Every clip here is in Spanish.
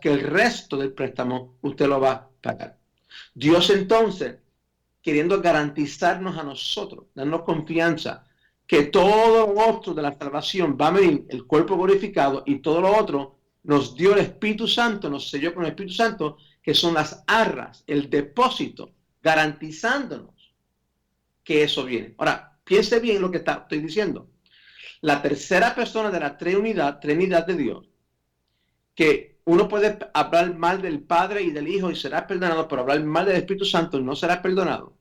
que el resto del préstamo usted lo va a pagar. Dios entonces, queriendo garantizarnos a nosotros, darnos confianza, que todo lo otro de la salvación va a venir, el cuerpo glorificado, y todo lo otro nos dio el Espíritu Santo, nos selló con el Espíritu Santo, que son las arras, el depósito, garantizándonos que eso viene. Ahora, piense bien lo que estoy diciendo. La tercera persona de la Trinidad de Dios, que uno puede hablar mal del Padre y del Hijo y será perdonado, pero hablar mal del Espíritu Santo no será perdonado.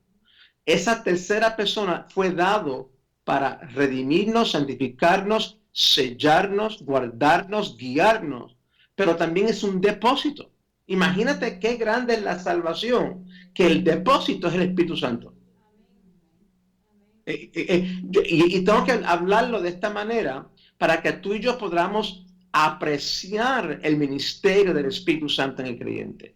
Esa tercera persona fue dado para redimirnos, santificarnos, sellarnos, guardarnos, guiarnos, pero también es un depósito. Imagínate qué grande es la salvación, que el depósito es el Espíritu Santo. Y tengo que hablarlo de esta manera para que tú y yo podamos apreciar el ministerio del Espíritu Santo en el creyente.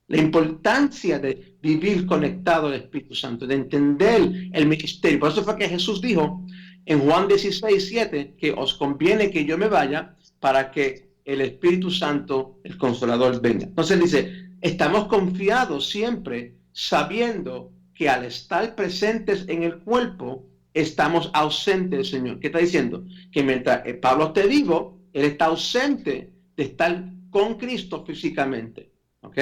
La importancia de vivir conectado al Espíritu Santo, de entender el ministerio. Por eso fue que Jesús dijo en Juan 16:7 que os conviene que yo me vaya para que el Espíritu Santo, el Consolador, venga. Entonces dice, estamos confiados siempre sabiendo que al estar presentes en el cuerpo, estamos ausentes del Señor. ¿Qué está diciendo? Que mientras Pablo esté vivo, él está ausente de estar con Cristo físicamente. ¿Ok?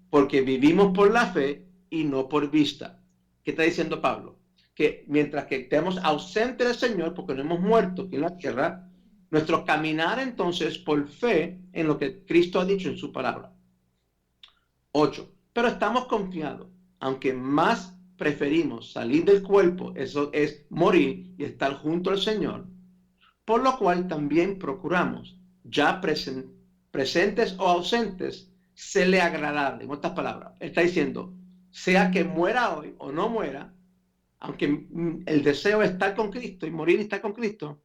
Porque vivimos por la fe y no por vista. ¿Qué está diciendo Pablo? Que mientras que estemos ausentes del Señor, porque no hemos muerto aquí en la tierra, nuestro caminar entonces por fe en lo que Cristo ha dicho en su palabra. 8. Pero estamos confiados, aunque más preferimos salir del cuerpo, eso es morir y estar junto al Señor, por lo cual también procuramos, ya presentes o ausentes, serle agradable. En otras palabras, está diciendo, sea que muera hoy o no muera, aunque el deseo es estar con Cristo y morir y estar con Cristo,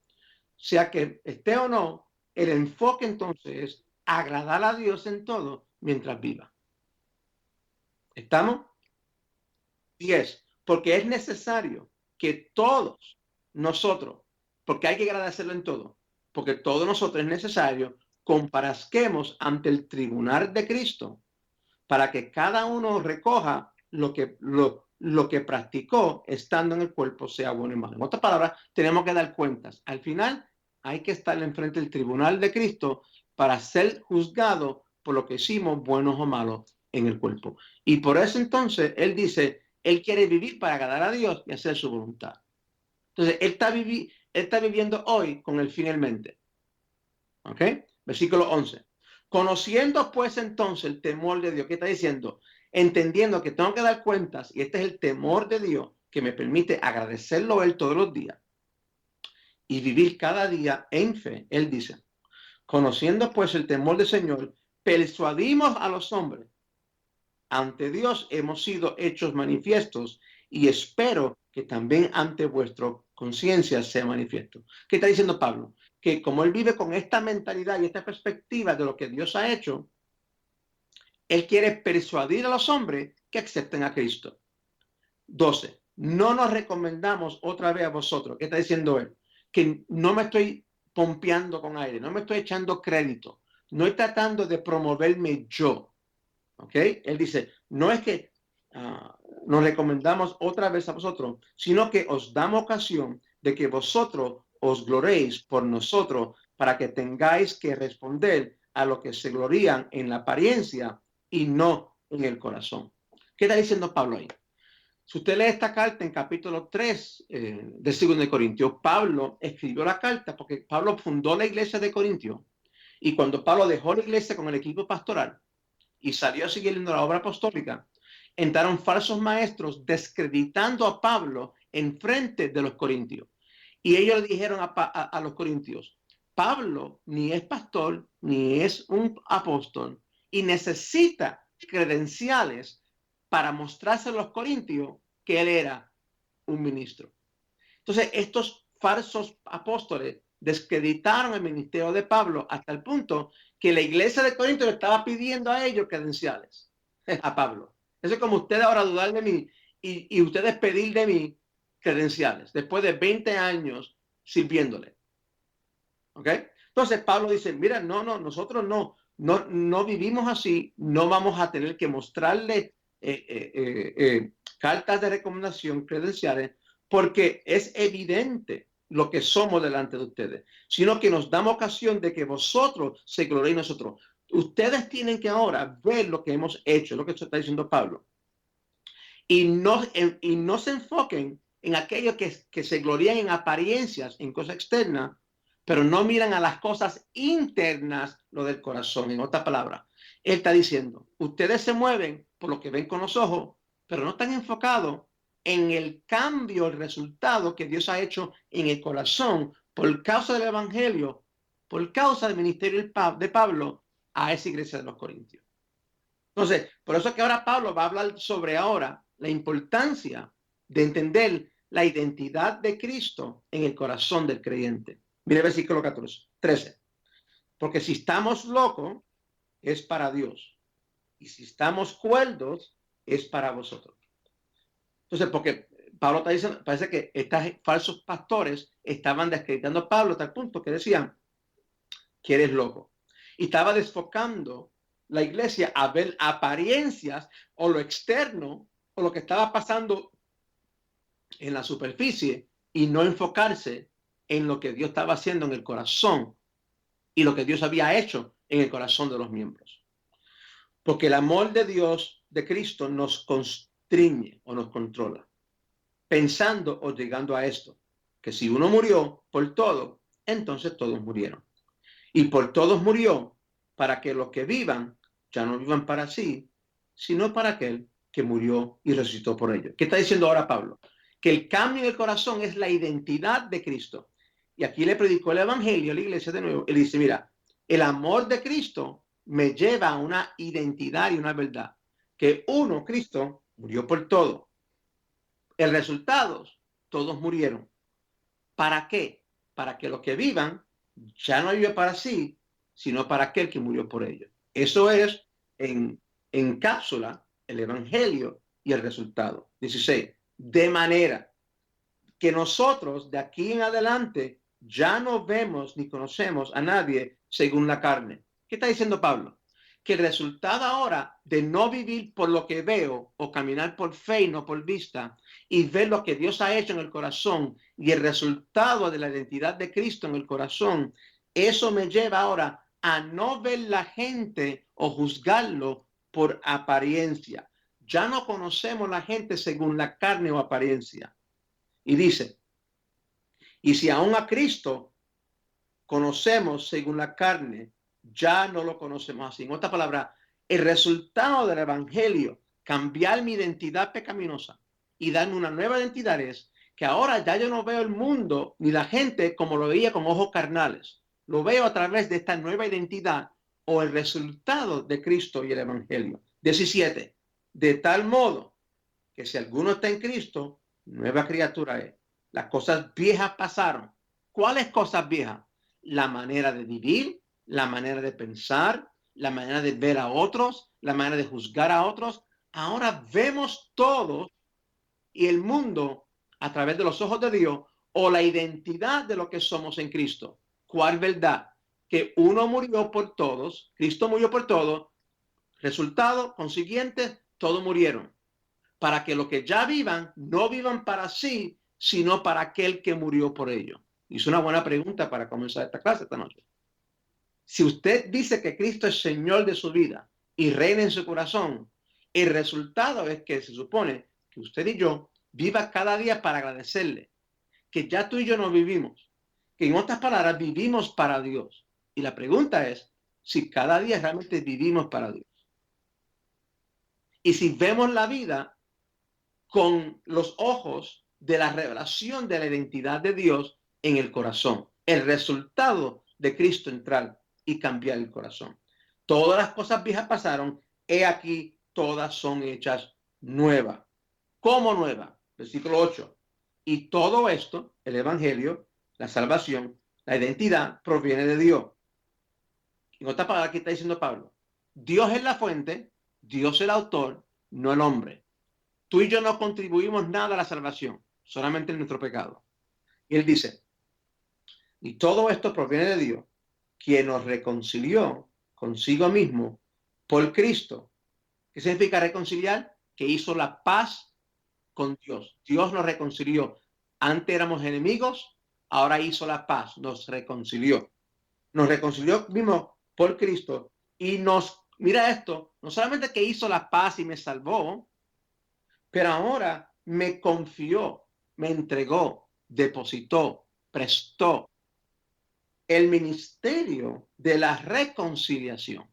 sea que esté o no, el enfoque entonces es agradar a Dios en todo mientras viva. ¿Estamos? 10. Porque es necesario que todos nosotros, porque hay que agradecerlo en todo, porque todos nosotros es necesario comparezcamos ante el tribunal de Cristo para que cada uno recoja lo que practicó estando en el cuerpo, sea bueno y malo. En otras palabras, tenemos que dar cuentas. Al final, hay que estar enfrente del tribunal de Cristo para ser juzgado por lo que hicimos, buenos o malos, en el cuerpo. Y por eso entonces, él dice, él quiere vivir para agradar a Dios y hacer su voluntad. Entonces, él está viviendo hoy con el fin en mente. ¿Ok? Versículo 11. Conociendo pues entonces el temor de Dios, ¿qué está diciendo? Entendiendo que tengo que dar cuentas y este es el temor de Dios que me permite agradecerlo a Él todos los días y vivir cada día en fe. Él dice, conociendo pues el temor del Señor, persuadimos a los hombres. Ante Dios hemos sido hechos manifiestos y espero que también ante vuestra conciencia sea manifiesto. ¿Qué está diciendo Pablo? Que como él vive con esta mentalidad y esta perspectiva de lo que Dios ha hecho, él quiere persuadir a los hombres que acepten a Cristo. 12. No nos recomendamos otra vez a vosotros. ¿Qué está diciendo él? Que no me estoy pompeando con aire, no me estoy echando crédito, no estoy tratando de promoverme yo. ¿Ok? Él dice, no es que nos recomendamos otra vez a vosotros, sino que os damos ocasión de que vosotros os gloréis por nosotros para que tengáis que responder a lo que se glorían en la apariencia y no en el corazón. ¿Qué está diciendo Pablo ahí? Si usted lee esta carta en capítulo 3 de 2 de Corintios, Pablo escribió la carta porque Pablo fundó la iglesia de Corintios y cuando Pablo dejó la iglesia con el equipo pastoral y salió siguiendo la obra apostólica, entraron falsos maestros descreditando a Pablo en frente de los corintios. Y ellos le dijeron a los corintios, Pablo ni es pastor, ni es un apóstol, y necesita credenciales para mostrarse a los corintios que él era un ministro. Entonces, estos falsos apóstoles descreditaron el ministerio de Pablo hasta el punto que la iglesia de Corinto le estaba pidiendo a ellos credenciales a Pablo. Eso es como ustedes ahora dudar de mí y ustedes pedir de mí credenciales después de 20 años sirviéndole. ¿Ok? Entonces Pablo dice, mira, no, nosotros no. no vivimos así, no vamos a tener que mostrarle cartas de recomendación, credenciales, porque es evidente lo que somos delante de ustedes, sino que nos damos ocasión de que vosotros se glorien en nosotros. Ustedes tienen que ahora ver lo que hemos hecho, lo que está diciendo Pablo, y no se enfoquen en aquellos que se glorían en apariencias, en cosas externas, pero no miran a las cosas internas, lo del corazón. En otra palabra, él está diciendo, ustedes se mueven por lo que ven con los ojos, pero no están enfocados en el cambio, el resultado que Dios ha hecho en el corazón por causa del evangelio, por causa del ministerio de Pablo a esa iglesia de los Corintios. Entonces, por eso es que ahora Pablo va a hablar sobre ahora la importancia de entender la identidad de Cristo en el corazón del creyente. Mire el versículo 13. Porque si estamos locos, es para Dios. Y si estamos cuerdos, es para vosotros. Entonces, porque Pablo está diciendo, parece que estos falsos pastores estaban descreditando a Pablo hasta el punto que decían que eres loco. Y estaba desfocando la iglesia a ver apariencias o lo externo o lo que estaba pasando en la superficie y no enfocarse en lo que Dios estaba haciendo en el corazón y lo que Dios había hecho en el corazón de los miembros. Porque el amor de Dios, de Cristo, nos constriñe o nos controla, pensando o llegando a esto, que si uno murió por todo, entonces todos murieron. Y por todos murió, para que los que vivan ya no vivan para sí, sino para aquel que murió y resucitó por ellos. ¿Qué está diciendo ahora Pablo? Que el cambio en el corazón es la identidad de Cristo. Y aquí le predicó el evangelio a la iglesia de nuevo. Él dice, mira, el amor de Cristo me lleva a una identidad y una verdad. Que uno, Cristo, murió por todo. El resultado, todos murieron. ¿Para qué? Para que los que vivan ya no vive para sí, sino para aquel que murió por ellos. Eso es en cápsula el evangelio y el resultado. 16. De manera que nosotros de aquí en adelante ya no vemos ni conocemos a nadie según la carne. ¿Qué está diciendo Pablo? Que el resultado ahora de no vivir por lo que veo o caminar por fe y no por vista y ver lo que Dios ha hecho en el corazón y el resultado de la identidad de Cristo en el corazón, eso me lleva ahora a no ver la gente o juzgarlo por apariencia. Ya no conocemos la gente según la carne o apariencia. Y dice, y si aún a Cristo conocemos según la carne, ya no lo conocemos así. En otra palabra, el resultado del evangelio, cambiar mi identidad pecaminosa y darme una nueva identidad es que ahora ya yo no veo el mundo ni la gente como lo veía con ojos carnales. Lo veo a través de esta nueva identidad o el resultado de Cristo y el evangelio. 17. De tal modo que si alguno está en Cristo, nueva criatura es. Las cosas viejas pasaron. ¿Cuáles cosas viejas? La manera de vivir, la manera de pensar, la manera de ver a otros, la manera de juzgar a otros. Ahora vemos todo y el mundo a través de los ojos de Dios o la identidad de lo que somos en Cristo. ¿Cuál verdad? Que uno murió por todos, Cristo murió por todos, resultado, consiguiente, todos murieron para que los que ya vivan no vivan para sí, sino para aquel que murió por ellos. Y es una buena pregunta para comenzar esta clase esta noche. Si usted dice que Cristo es Señor de su vida y reina en su corazón, el resultado es que se supone que usted y yo viva cada día para agradecerle, que ya tú y yo no vivimos, que en otras palabras vivimos para Dios. Y la pregunta es si cada día realmente vivimos para Dios. Y si vemos la vida con los ojos de la revelación de la identidad de Dios en el corazón. El resultado de Cristo entrar y cambiar el corazón. Todas las cosas viejas pasaron, he aquí, todas son hechas nuevas. ¿Cómo nuevas? Versículo 8. Y todo esto, el evangelio, la salvación, la identidad, proviene de Dios. En otra palabra, aquí está diciendo Pablo, Dios es la fuente, Dios es el autor, no el hombre. Tú y yo no contribuimos nada a la salvación, solamente en nuestro pecado. Y él dice, y todo esto proviene de Dios, quien nos reconcilió consigo mismo por Cristo. ¿Qué significa reconciliar? Que hizo la paz con Dios. Dios nos reconcilió. Antes éramos enemigos, ahora hizo la paz, nos reconcilió. Nos reconcilió mismo por Cristo y mira esto, no solamente que hizo la paz y me salvó, pero ahora me confió, me entregó, depositó, prestó el ministerio de la reconciliación.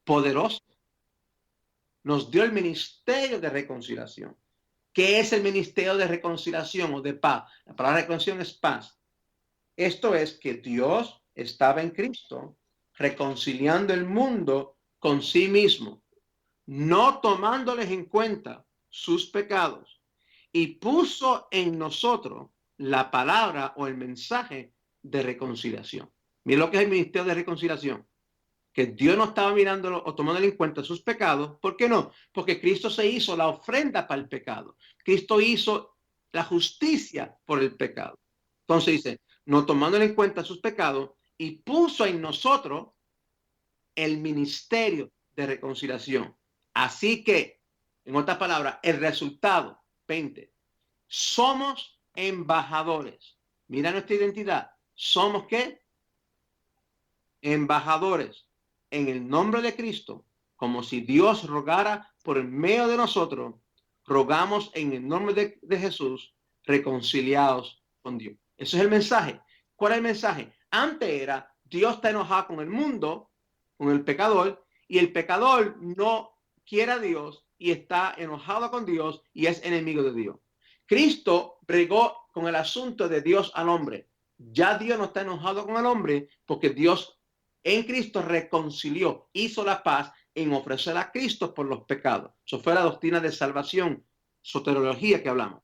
Poderoso. Nos dio el ministerio de reconciliación. ¿Qué es el ministerio de reconciliación o de paz? La palabra reconciliación es paz. Esto es que Dios estaba en Cristo reconciliando el mundo con sí mismo, no tomándoles en cuenta sus pecados, y puso en nosotros la palabra o el mensaje de reconciliación. Mira lo que es el ministerio de reconciliación. Que Dios no estaba mirándolo o tomándole en cuenta sus pecados. ¿Por qué no? Porque Cristo se hizo la ofrenda para el pecado. Cristo hizo la justicia por el pecado. Entonces dice, no tomándole en cuenta sus pecados y puso en nosotros el ministerio de reconciliación. Así que, en otras palabras, el resultado, 20, somos embajadores. Mira nuestra identidad. ¿Somos qué? Embajadores en el nombre de Cristo, como si Dios rogara por el medio de nosotros, rogamos en el nombre de Jesús, reconciliados con Dios. Ese es el mensaje. ¿Cuál es el mensaje? Antes era, Dios está enojado con el mundo, con el pecador, y el pecador no quiere a Dios y está enojado con Dios y es enemigo de Dios. Cristo bregó con el asunto de Dios al hombre. Ya Dios no está enojado con el hombre porque Dios en Cristo reconcilió, hizo la paz en ofrecer a Cristo por los pecados. Eso fue la doctrina de salvación, soteriología que hablamos.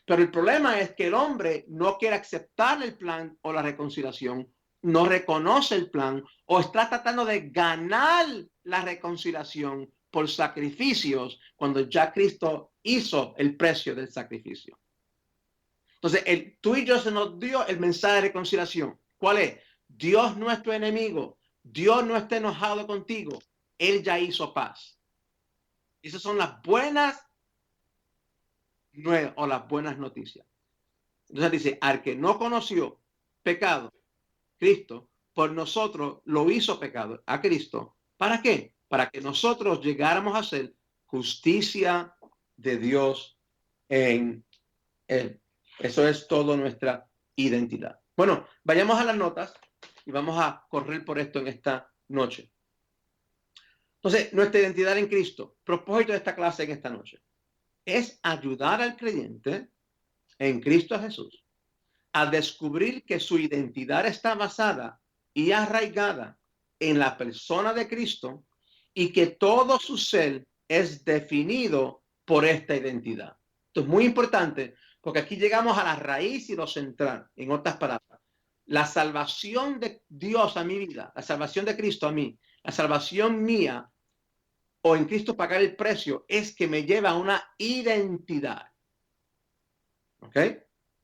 Pero el problema es que el hombre no quiere aceptar el plan o la reconciliación, no reconoce el plan o está tratando de ganar la reconciliación por sacrificios cuando ya Cristo hizo el precio del sacrificio. Entonces, tú y yo se nos dio el mensaje de reconciliación. ¿Cuál es? Dios no es tu enemigo. Dios no está enojado contigo. Él ya hizo paz. Esas son las buenas nuevas o las buenas noticias. Entonces dice, al que no conoció pecado, Cristo, por nosotros lo hizo pecado a Cristo. ¿Para qué? Para que nosotros llegáramos a ser justicia de Dios en él. Eso es toda nuestra identidad. Bueno, vayamos a las notas y vamos a correr por esto en esta noche. Entonces, nuestra identidad en Cristo, propósito de esta clase en esta noche, es ayudar al creyente en Cristo Jesús a descubrir que su identidad está basada y arraigada en la persona de Cristo y que todo su ser es definido por esta identidad. Esto es muy importante porque aquí llegamos a la raíz y lo central. En otras palabras, la salvación de Dios a mi vida, la salvación de Cristo a mí, la salvación mía o en Cristo pagar el precio es que me lleva a una identidad. ¿Ok?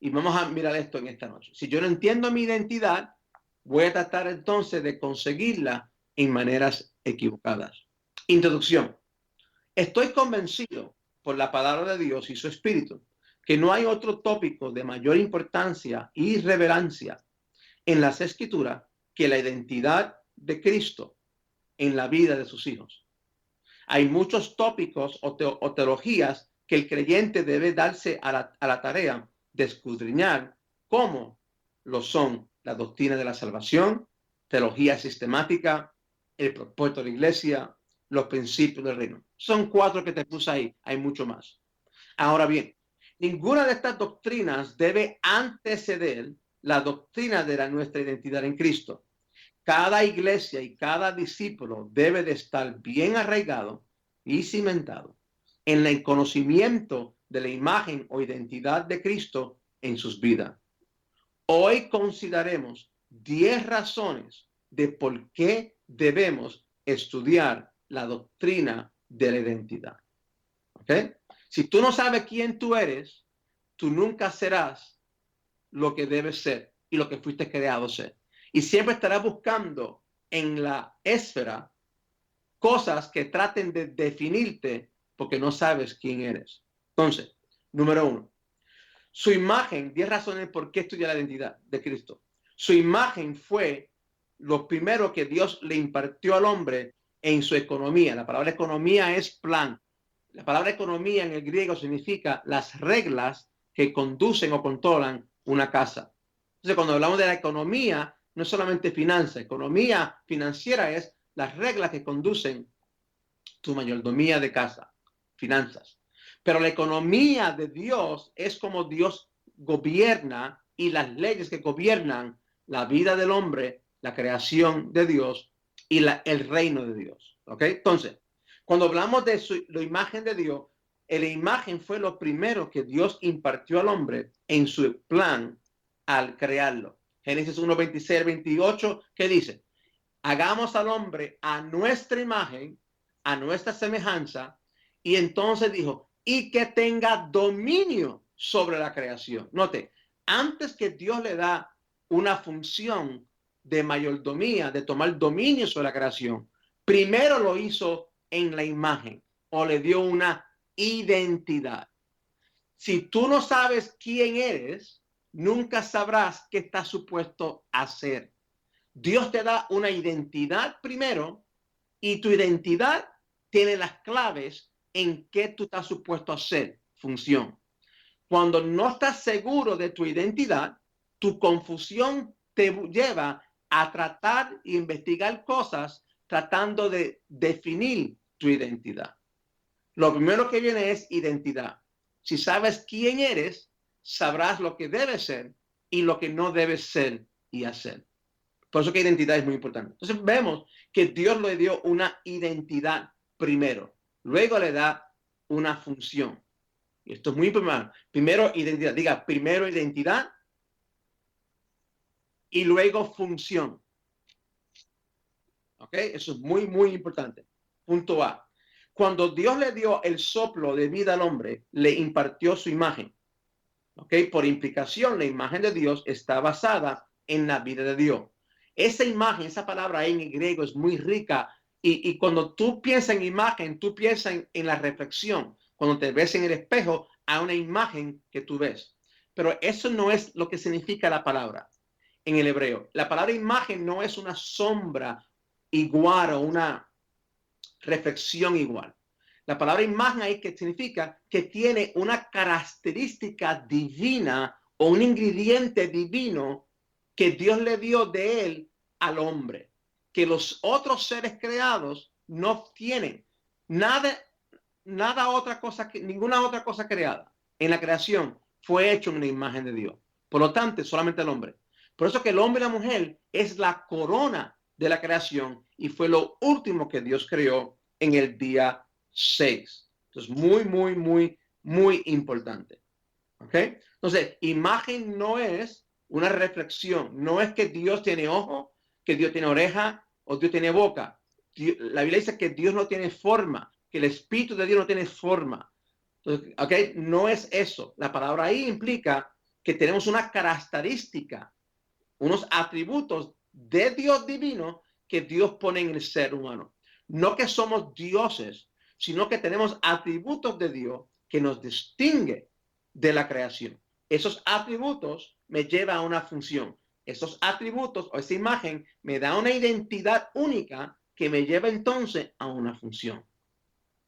Y vamos a mirar esto en esta noche. Si yo no entiendo mi identidad, voy a tratar entonces de conseguirla en maneras equivocadas. Introducción. Estoy convencido por la palabra de Dios y su espíritu que no hay otro tópico de mayor importancia y relevancia en las escrituras que la identidad de Cristo en la vida de sus hijos. Hay muchos tópicos o teologías que el creyente debe darse a la tarea de escudriñar, como lo son la doctrina de la salvación, teología sistemática, el propósito de la iglesia, los principios del reino. Son 4 que te puse ahí, hay mucho más. Ahora bien, ninguna de estas doctrinas debe anteceder la doctrina de nuestra identidad en Cristo. Cada iglesia y cada discípulo debe de estar bien arraigado y cimentado en el conocimiento de la imagen o identidad de Cristo en sus vidas. Hoy consideraremos 10 razones de por qué debemos estudiar la doctrina de la identidad. ¿Ok? Si tú no sabes quién tú eres, tú nunca serás lo que debes ser y lo que fuiste creado ser. Y siempre estarás buscando en la esfera cosas que traten de definirte porque no sabes quién eres. Entonces, número uno, su imagen, 10 razones por qué estudiar la identidad de Cristo. Su imagen fue lo primero que Dios le impartió al hombre en su economía. La palabra economía es plan. La palabra economía en el griego significa las reglas que conducen o controlan una casa. Entonces, cuando hablamos de la economía, no es solamente finanzas. Economía financiera es las reglas que conducen tu mayordomía de casa, finanzas. Pero la economía de Dios es como Dios gobierna y las leyes que gobiernan la vida del hombre, la creación de Dios y el reino de Dios. ¿Ok? Entonces, cuando hablamos de la imagen de Dios, la imagen fue lo primero que Dios impartió al hombre en su plan al crearlo. Génesis 1, 26, 28, ¿qué dice? Hagamos al hombre a nuestra imagen, a nuestra semejanza, y entonces dijo, y que tenga dominio sobre la creación. Note, antes que Dios le da una función de mayordomía, de tomar dominio sobre la creación, primero lo hizo en la imagen o le dio una identidad. Si tú no sabes quién eres, nunca sabrás qué estás supuesto a hacer. Dios te da una identidad primero y tu identidad tiene las claves en qué tú estás supuesto a hacer, función. Cuando no estás seguro de tu identidad, tu confusión te lleva a tratar e investigar cosas tratando de definir tu identidad. Lo primero que viene es identidad. Si sabes quién eres, sabrás lo que debes ser y lo que no debes ser y hacer. Por eso que identidad es muy importante. Entonces vemos que Dios le dio una identidad primero, luego le da una función. Y esto es muy importante. Primero identidad, diga primero identidad y luego función. ¿Ok? Eso es muy, muy importante. Punto A. Cuando Dios le dio el soplo de vida al hombre, le impartió su imagen. ¿Ok? Por implicación, la imagen de Dios está basada en la vida de Dios. Esa imagen, esa palabra en griego es muy rica y cuando tú piensas en imagen, tú piensas en la reflexión. Cuando te ves en el espejo, hay una imagen que tú ves. Pero eso no es lo que significa la palabra en el hebreo. La palabra imagen no es una sombra igual o una reflexión igual. La palabra imagen ahí que significa que tiene una característica divina o un ingrediente divino que Dios le dio de él al hombre, que los otros seres creados no tienen. Nada otra cosa, ninguna otra cosa creada en la creación fue hecho en la imagen de Dios. Por lo tanto, solamente el hombre. Por eso que el hombre y la mujer es la corona de la creación y fue lo último que Dios creó en el día 6. Entonces, muy importante. ¿Ok? Entonces, imagen no es una reflexión, no es que Dios tiene ojo, que Dios tiene oreja o Dios tiene boca. La Biblia dice que Dios no tiene forma, que el Espíritu de Dios no tiene forma. Entonces, ¿ok? No es eso. La palabra ahí implica que tenemos una característica, unos atributos de Dios divino que Dios pone en el ser humano. No que somos dioses, sino que tenemos atributos de Dios que nos distingue de la creación. Esos atributos me llevan a una función. Esos atributos o esa imagen me da una identidad única que me lleva entonces a una función.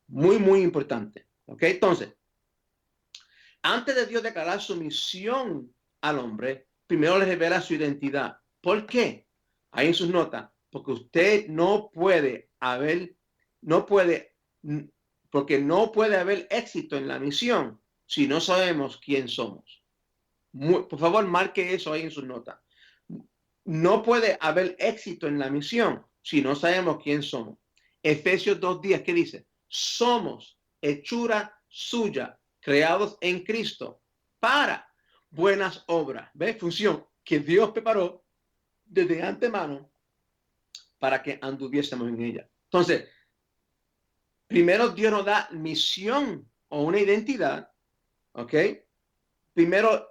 Muy importante. ¿Ok? Entonces, antes de Dios declarar su misión al hombre, primero le revela su identidad. ¿Por qué? Ahí en sus notas. Porque usted porque no puede haber éxito en la misión si no sabemos quién somos. Por favor, marque eso ahí en sus notas. No puede haber éxito en la misión si no sabemos quién somos. Efesios 2:10, ¿qué dice? Somos hechura suya, creados en Cristo para buenas obras. ¿Ves? Función que Dios preparó desde antemano para que anduviésemos en ella. Entonces, primero Dios nos da misión o una identidad, ¿ok? Primero,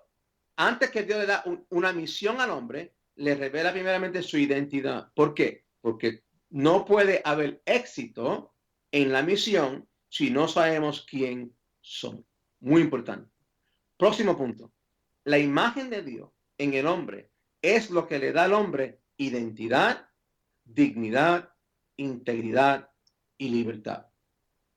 antes que Dios le da una misión al hombre, le revela primeramente su identidad. ¿Por qué? porque no puede haber éxito en la misión si no sabemos quién son. Muy importante. Próximo punto. La imagen de Dios en el hombre es lo que le da al hombre identidad, dignidad, integridad y libertad.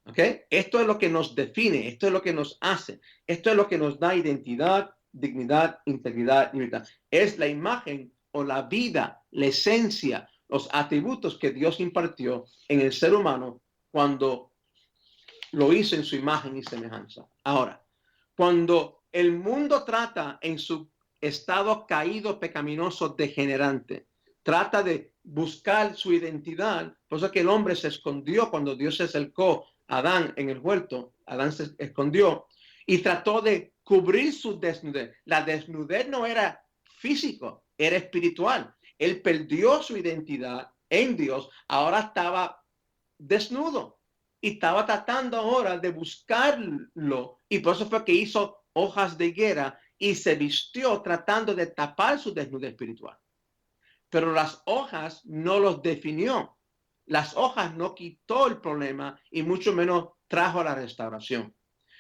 ¿Ok? Esto es lo que nos define, esto es lo que nos hace, esto es lo que nos da identidad, dignidad, integridad y libertad. Es la imagen o la vida, la esencia, los atributos que Dios impartió en el ser humano cuando lo hizo en su imagen y semejanza. Ahora, cuando el mundo trata en su estado caído, pecaminoso, degenerante, trata de buscar su identidad, por eso que el hombre se escondió cuando Dios se acercó a Adán en el huerto, Adán se escondió y trató de cubrir su desnudez. La desnudez no era físico, era espiritual. Él perdió su identidad en Dios, ahora estaba desnudo y estaba tratando ahora de buscarlo y por eso fue que hizo hojas de higuera y se vistió tratando de tapar su desnudez espiritual. Pero las hojas no los definió. Las hojas no quitó el problema y mucho menos trajo la restauración.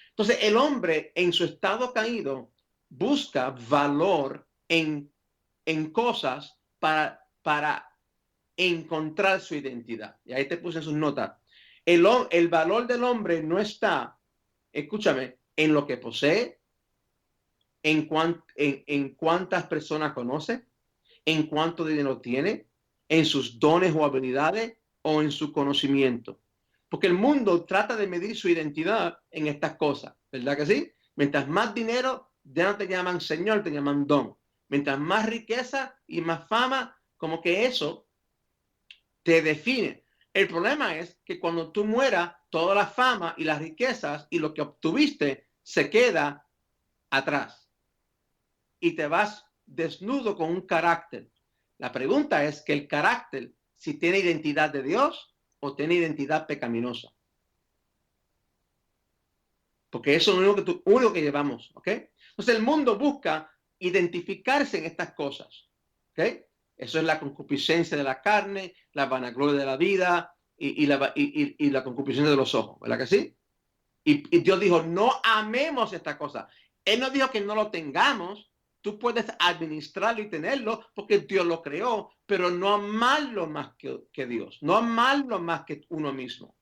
Entonces el hombre en su estado caído busca valor en cosas para encontrar su identidad. Y ahí te puse en sus notas. El valor del hombre no está, escúchame, en lo que posee, en cuántas personas conoce, en cuánto dinero tiene, en sus dones o habilidades o en su conocimiento. Porque el mundo trata de medir su identidad en estas cosas, ¿verdad que sí? Mientras más dinero, ya no te llaman señor, te llaman don. Mientras más riqueza y más fama, como que eso te define. El problema es que cuando tú mueras, toda la fama y las riquezas y lo que obtuviste se queda atrás y te vas desnudo con un carácter. La pregunta es que el carácter, si tiene identidad de Dios o tiene identidad pecaminosa. Porque eso es lo único que llevamos, ¿ok? Entonces el mundo busca identificarse en estas cosas, ¿ok? Eso es la concupiscencia de la carne, la vanagloria de la vida y la concupiscencia de los ojos, ¿verdad que sí? Y Dios dijo, no amemos esta cosa. Él no dijo que no lo tengamos. Tú puedes administrarlo y tenerlo porque Dios lo creó, pero no amarlo más que Dios, no amarlo más que uno mismo.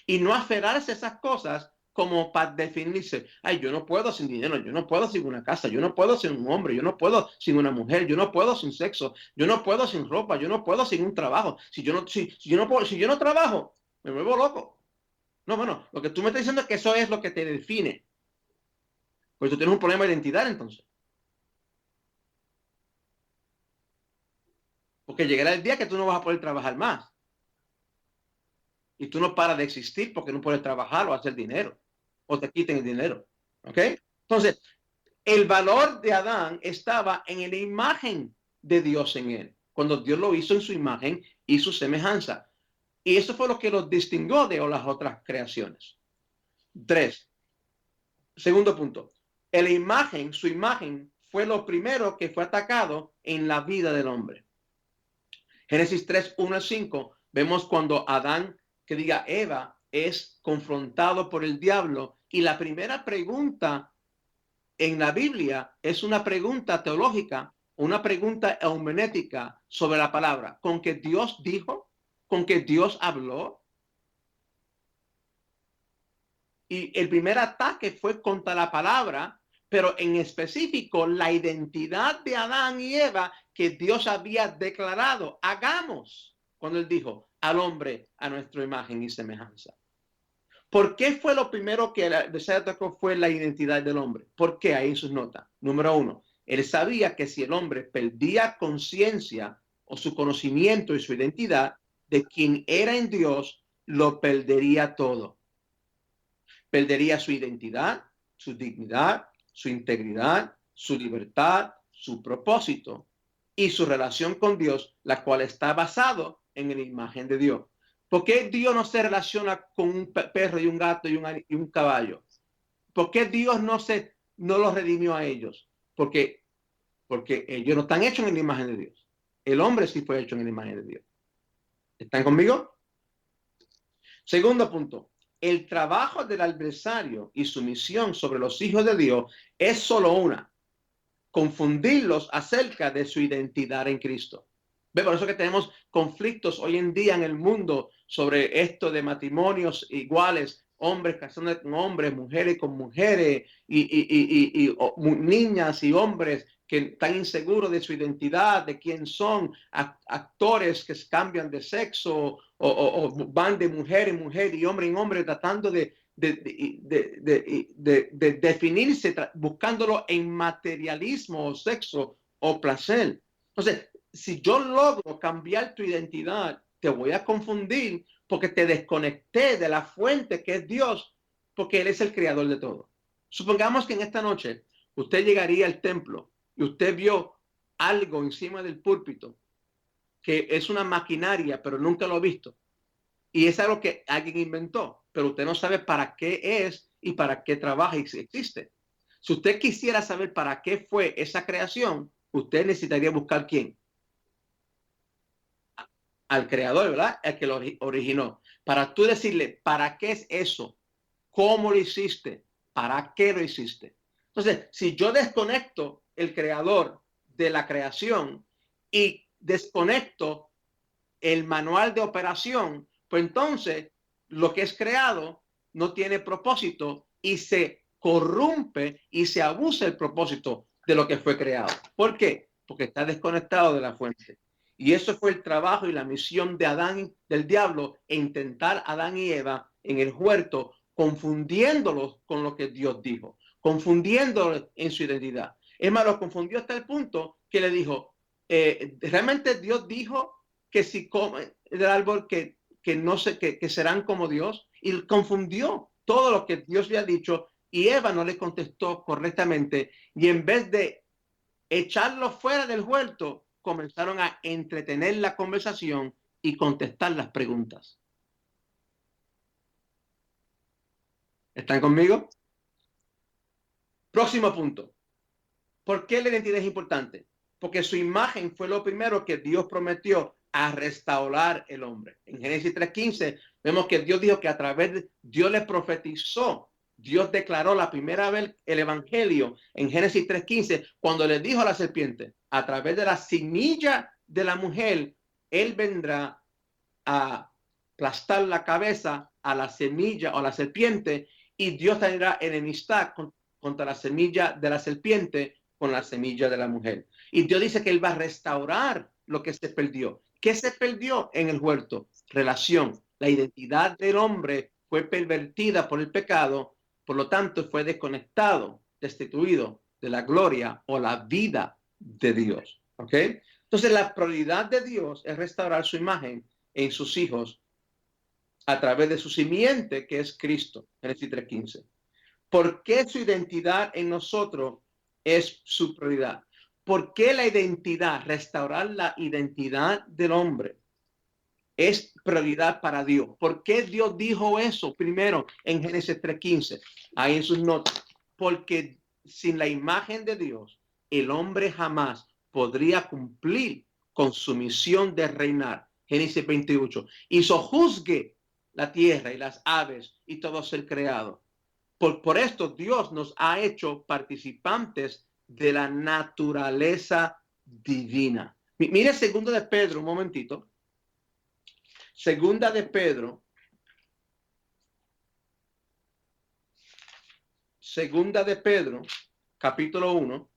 Y no aferrarse a esas cosas como para definirse, ay, yo no puedo sin dinero, yo no puedo sin una casa, yo no puedo sin un hombre, yo no puedo sin una mujer, yo no puedo sin sexo, yo no puedo sin ropa, yo no puedo sin un trabajo. Si yo no trabajo, me vuelvo loco. No, bueno, lo que tú me estás diciendo es que eso es lo que te define. Pues tú tienes un problema de identidad entonces. Porque llegará el día que tú no vas a poder trabajar más. Y tú no paras de existir porque no puedes trabajar o hacer dinero. O te quiten el dinero. ¿Ok? Entonces, el valor de Adán estaba en la imagen de Dios en él. Cuando Dios lo hizo en su imagen y su semejanza. Y eso fue lo que los distinguió de las otras creaciones. 3. Segundo punto. Su imagen fue lo primero que fue atacado en la vida del hombre. Génesis 3, 1 al 5, vemos cuando Adán, que diga Eva, es confrontado por el diablo. Y la primera pregunta en la Biblia es una pregunta teológica, una pregunta eumenética sobre la palabra. ¿Con que Dios dijo? ¿Con que Dios habló? Y el primer ataque fue contra la palabra, pero en específico la identidad de Adán y Eva que Dios había declarado. Hagamos, cuando él dijo, al hombre a nuestra imagen y semejanza. ¿Por qué fue lo primero que se atacó? Fue la identidad del hombre. ¿Por qué? Ahí en sus notas. Número 1, él sabía que si el hombre perdía conciencia o su conocimiento y su identidad de quién era en Dios, lo perdería todo. Perdería su identidad, su dignidad, su integridad, su libertad, su propósito y su relación con Dios, la cual está basado en la imagen de Dios. ¿Por qué Dios no se relaciona con un perro y un gato y un caballo? ¿Por qué Dios no los redimió a ellos? Porque ellos no están hechos en la imagen de Dios. El hombre sí fue hecho en la imagen de Dios. ¿Están conmigo? Segundo punto, el trabajo del adversario y su misión sobre los hijos de Dios es solo una: confundirlos acerca de su identidad en Cristo. ¿Ve? Por eso que tenemos conflictos hoy en día en el mundo sobre esto de matrimonios iguales, hombres casándose con hombres, mujeres con mujeres, niñas y hombres que están inseguros de su identidad, de quién son, actores que cambian de sexo o van de mujer en mujer y hombre en hombre tratando de definirse, buscándolo en materialismo o sexo o placer. Entonces, si yo logro cambiar tu identidad, te voy a confundir porque te desconecté de la fuente que es Dios, porque Él es el creador de todo. Supongamos que en esta noche usted llegaría al templo y usted vio algo encima del púlpito que es una maquinaria, pero nunca lo ha visto. Y es algo que alguien inventó, pero usted no sabe para qué es y para qué trabaja y existe. Si usted quisiera saber para qué fue esa creación, usted necesitaría buscar quién. Al creador, ¿verdad? El que lo originó. Para tú decirle, ¿para qué es eso? ¿Cómo lo hiciste? ¿Para qué lo hiciste? Entonces, si yo desconecto el creador de la creación y desconecto el manual de operación, pues entonces lo que es creado no tiene propósito y se corrompe y se abusa el propósito de lo que fue creado. ¿Por qué? Porque está desconectado de la fuente. Y eso fue el trabajo y la misión de Adán, del diablo, e intentar Adán y Eva en el huerto, confundiéndolos con lo que Dios dijo, confundiéndolos en su identidad. Es más, lo confundió hasta el punto que le dijo, realmente Dios dijo que si comen del árbol que no sé, que serán como Dios, y confundió todo lo que Dios le ha dicho, y Eva no le contestó correctamente, y en vez de echarlo fuera del huerto, comenzaron a entretener la conversación y contestar las preguntas. ¿Están conmigo? Próximo punto. ¿Por qué la identidad es importante? Porque su imagen fue lo primero que Dios prometió a restaurar el hombre. En Génesis 3:15 vemos que Dios dijo que a través de Dios le profetizó, Dios declaró la primera vez el evangelio en Génesis 3:15 cuando le dijo a la serpiente, a través de la semilla de la mujer, él vendrá a aplastar la cabeza a la semilla o a la serpiente y Dios tendrá enemistad contra la semilla de la serpiente con la semilla de la mujer. Y Dios dice que Él va a restaurar lo que se perdió. ¿Qué se perdió en el huerto? Relación. La identidad del hombre fue pervertida por el pecado, por lo tanto fue desconectado, destituido de la gloria o la vida de Dios. ¿Ok? Entonces la prioridad de Dios es restaurar su imagen en sus hijos a través de su simiente, que es Cristo. Génesis 3:15. ¿Por qué su identidad en nosotros es su prioridad? ¿Por qué la identidad, restaurar la identidad del hombre es prioridad para Dios? ¿Por qué Dios dijo eso primero en Génesis 3:15? Ahí en sus notas. Porque sin la imagen de Dios, el hombre jamás podría cumplir con su misión de reinar. Génesis 28. Y sojuzgue la tierra y las aves y todo ser creado. Por esto Dios nos ha hecho participantes de la naturaleza divina. Mire segundo de Pedro, un momentito. Segunda de Pedro. Segunda de Pedro, capítulo 1.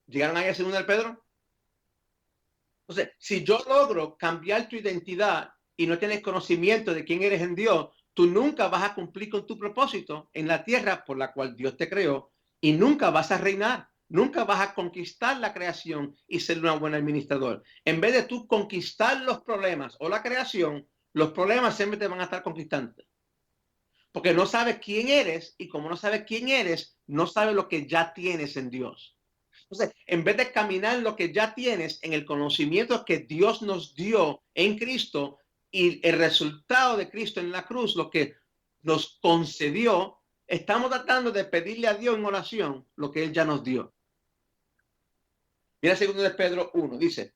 ¿Llegaron ahí a segunda de Pedro? Entonces, si yo logro cambiar tu identidad y no tienes conocimiento de quién eres en Dios, tú nunca vas a cumplir con tu propósito en la tierra por la cual Dios te creó y nunca vas a reinar, nunca vas a conquistar la creación y ser un buen administrador. En vez de tú conquistar los problemas o la creación, los problemas siempre te van a estar conquistando. Porque no sabes quién eres y como no sabes quién eres, no sabes lo que ya tienes en Dios. Entonces, en vez de caminar lo que ya tienes en el conocimiento que Dios nos dio en Cristo y el resultado de Cristo en la cruz, lo que nos concedió, estamos tratando de pedirle a Dios en oración lo que Él ya nos dio. Mira 2 de Pedro 1, dice,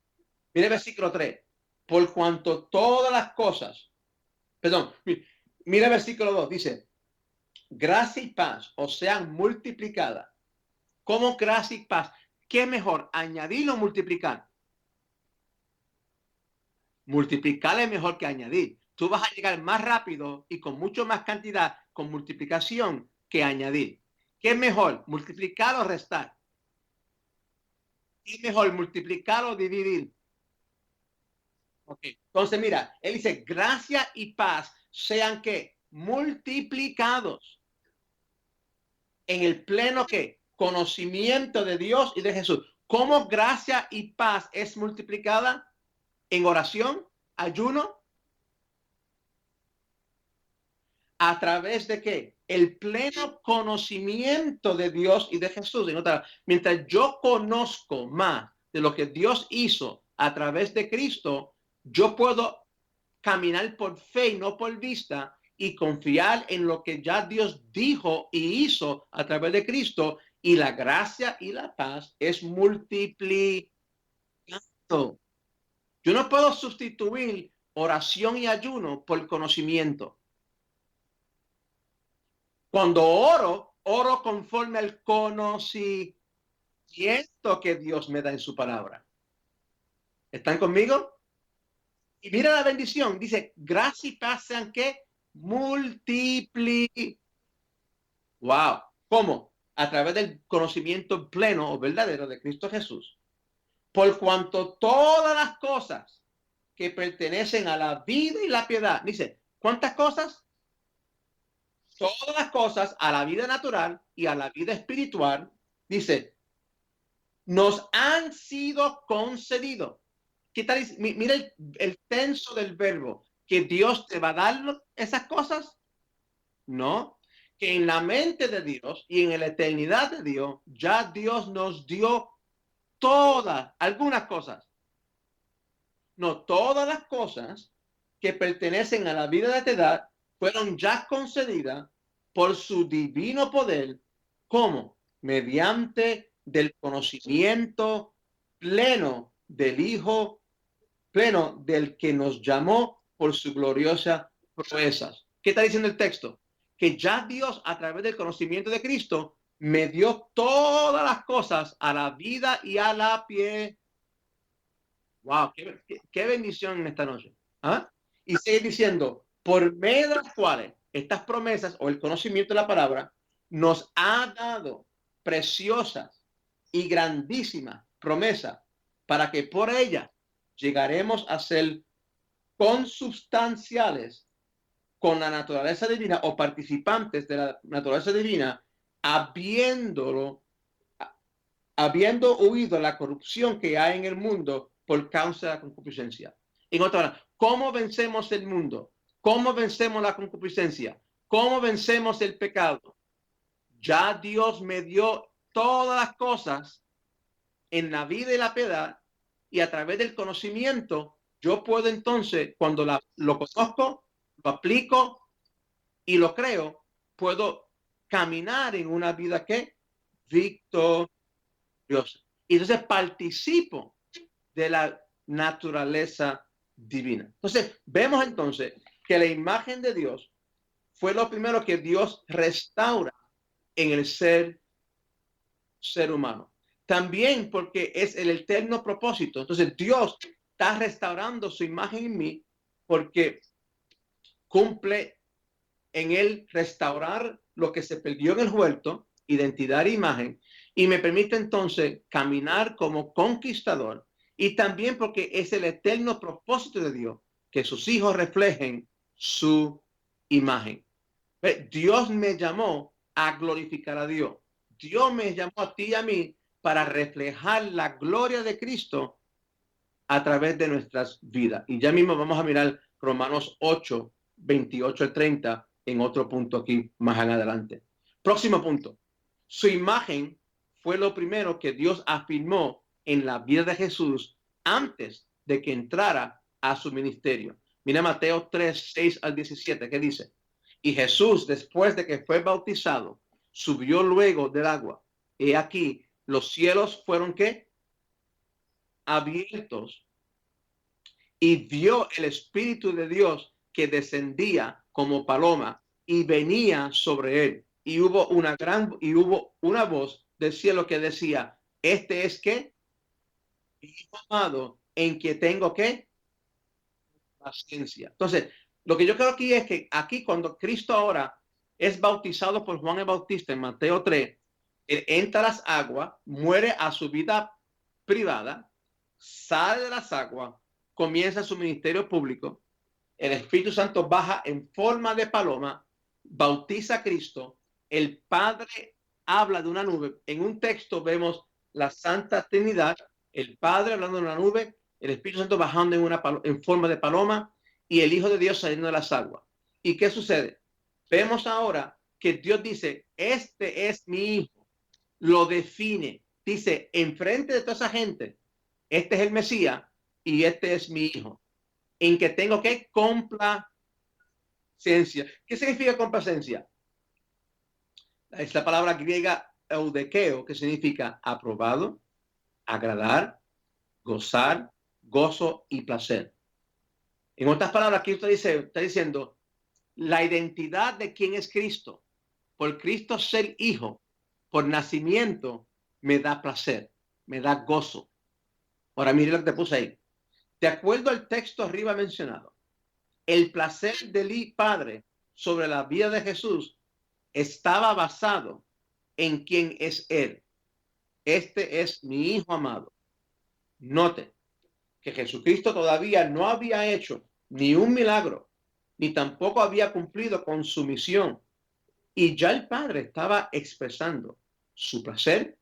mira el versículo 3, por cuanto todas las cosas, perdón, mira el versículo 2, dice, gracia y paz os sean multiplicadas. ¿Cómo gracia y paz? ¿Qué es mejor, añadir o multiplicar? Multiplicar es mejor que añadir. Tú vas a llegar más rápido y con mucho más cantidad con multiplicación que añadir. ¿Qué es mejor, multiplicar o restar? ¿Qué es mejor, multiplicar o dividir? Okay. Entonces, mira, él dice, gracia y paz sean que multiplicados en el pleno que conocimiento de Dios y de Jesús. ¿Cómo gracia y paz es multiplicada? En oración, ayuno, a través de qué? El pleno conocimiento de Dios y de Jesús. Mientras yo conozco más de lo que Dios hizo a través de Cristo, yo puedo caminar por fe y no por vista y confiar en lo que ya Dios dijo y hizo a través de Cristo, y la gracia y la paz es multiplicando. Yo no puedo sustituir oración y ayuno por conocimiento. Cuando oro conforme al conocimiento que Dios me da en su palabra. ¿Están conmigo? Y mira la bendición, dice, gracia y paz sean que multipliquen. Wow. ¿Cómo? A través del conocimiento pleno o verdadero de Cristo Jesús. Por cuanto todas las cosas que pertenecen a la vida y la piedad, dice, ¿cuántas cosas? Todas las cosas a la vida natural y a la vida espiritual, dice, nos han sido concedidos. ¿Qué tal? Mira el tenso del verbo, que Dios te va a dar esas cosas. No, que en la mente de Dios y en la eternidad de Dios, ya Dios nos dio todas, algunas cosas, no todas las cosas que pertenecen a la vida de esta edad fueron ya concedidas por su divino poder, como mediante del conocimiento pleno del Hijo, pleno del que nos llamó por su gloriosa proezas. ¿Qué está diciendo el texto? Que ya Dios, a través del conocimiento de Cristo, me dio todas las cosas a la vida y a la pie. Wow, qué bendición en esta noche. ¿Ah? Y sigue diciendo, por medio de las cuales estas promesas o el conocimiento de la palabra nos ha dado preciosas y grandísimas promesas para que por ellas llegaremos a ser consubstanciales con la naturaleza divina o participantes de la naturaleza divina, habiéndolo habiendo huido la corrupción que hay en el mundo por causa de la concupiscencia. En otra palabra, ¿cómo vencemos el mundo? ¿Cómo vencemos la concupiscencia? ¿Cómo vencemos el pecado? Ya Dios me dio todas las cosas en la vida y la piedad, y a través del conocimiento yo puedo entonces, cuando lo conozco, lo aplico y lo creo, puedo caminar en una vida que victoriosa. Y entonces participo de la naturaleza divina. Entonces, vemos entonces que la imagen de Dios fue lo primero que Dios restaura en el ser humano. También porque es el eterno propósito. Entonces, Dios está restaurando su imagen en mí porque cumple en él restaurar lo que se perdió en el huerto, identidad e imagen, y me permite entonces caminar como conquistador, y también porque es el eterno propósito de Dios que sus hijos reflejen su imagen. Dios me llamó a glorificar a Dios. Dios me llamó a ti y a mí para reflejar la gloria de Cristo a través de nuestras vidas. Y ya mismo vamos a mirar Romanos 8, 28 al 30 en otro punto aquí más adelante. Próximo punto. Su imagen fue lo primero que Dios afirmó en la vida de Jesús antes de que entrara a su ministerio. Mira Mateo 3, 6 al 17, ¿qué dice? Y Jesús, después de que fue bautizado, subió luego del agua. He aquí, los cielos fueron ¿qué? abiertos y vio el Espíritu de Dios que descendía como paloma y venía sobre él. Y hubo una voz del cielo que decía, este es que mi hijo amado en que tengo que paciencia. Entonces, lo que yo creo aquí es que aquí cuando Cristo ahora es bautizado por Juan el Bautista en Mateo 3, él entra a las aguas, muere a su vida privada, sale de las aguas, comienza su ministerio público, el Espíritu Santo baja en forma de paloma, bautiza a Cristo, el Padre habla de una nube. En un texto vemos la Santa Trinidad, el Padre hablando de una nube, el Espíritu Santo bajando en forma de paloma y el Hijo de Dios saliendo de las aguas. ¿Y qué sucede? Vemos ahora que Dios dice, este es mi Hijo, lo define, dice, enfrente de toda esa gente, este es el Mesías y este es mi Hijo, en que tengo que complacencia. ¿Qué significa complacencia? Es la palabra griega eudekeo, que significa aprobado, agradar, gozar, gozo y placer. En otras palabras, aquí está diciendo la identidad de quién es Cristo. Por Cristo ser hijo, por nacimiento, me da placer, me da gozo. Ahora mire lo que te puse ahí. De acuerdo al texto arriba mencionado, el placer del Padre sobre la vida de Jesús estaba basado en quién es Él. Este es mi Hijo amado. Note que Jesucristo todavía no había hecho ni un milagro, ni tampoco había cumplido con su misión. Y ya el Padre estaba expresando su placer,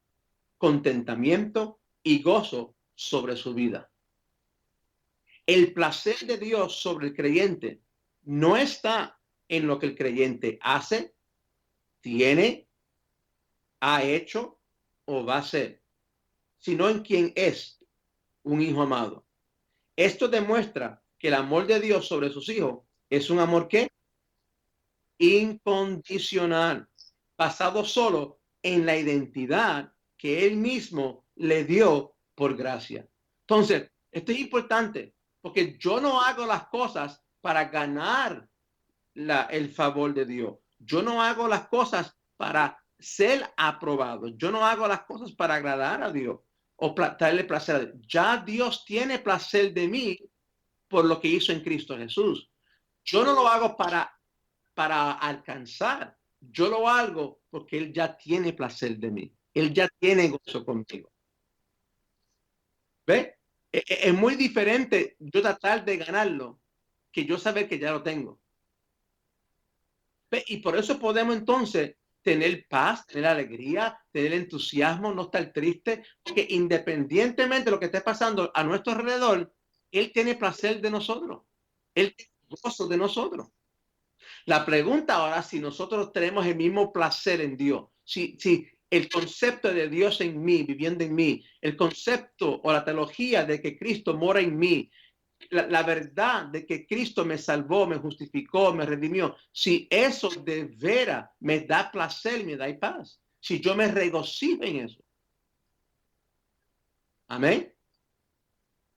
contentamiento y gozo sobre su vida. El placer de Dios sobre el creyente no está en lo que el creyente hace, tiene, ha hecho o va a ser, sino en quien es un hijo amado. Esto demuestra que el amor de Dios sobre sus hijos es un amor que incondicional, basado solo en la identidad que él mismo le dio por gracia. Entonces, esto es importante porque yo no hago las cosas para ganar el favor de Dios. Yo no hago las cosas para ser aprobado. Yo no hago las cosas para agradar a Dios o traerle placer a Dios. Ya Dios tiene placer de mí por lo que hizo en Cristo Jesús. Yo no lo hago para alcanzar. Yo lo hago porque Él ya tiene placer de mí. Él ya tiene gozo conmigo. ¿Ve? Es muy diferente yo tratar de ganarlo que yo saber que ya lo tengo. ¿Ve? Y por eso podemos entonces tener paz, tener alegría, tener entusiasmo, no estar triste, porque independientemente de lo que esté pasando a nuestro alrededor, Él tiene placer de nosotros. Él tiene gozo de nosotros. La pregunta ahora si nosotros tenemos el mismo placer en Dios, si el concepto de Dios en mí, viviendo en mí, el concepto o la teología de que Cristo mora en mí, la verdad de que Cristo me salvó, me justificó, me redimió, si eso de veras me da placer, me da paz, si yo me regocijo en eso. Amén.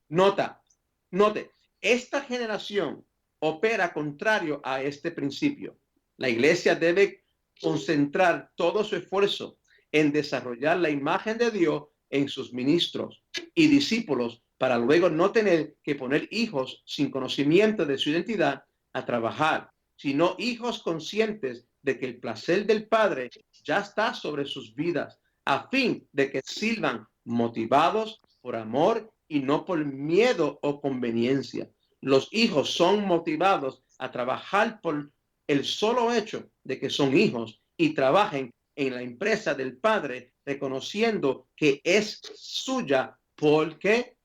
Note, esta generación opera contrario a este principio. La iglesia debe concentrar todo su esfuerzo en desarrollar la imagen de Dios en sus ministros y discípulos para luego no tener que poner hijos sin conocimiento de su identidad a trabajar, sino hijos conscientes de que el placer del Padre ya está sobre sus vidas, a fin de que sirvan motivados por amor y no por miedo o conveniencia. Los hijos son motivados a trabajar por el solo hecho de que son hijos y trabajen en la empresa del Padre, reconociendo que es suya porque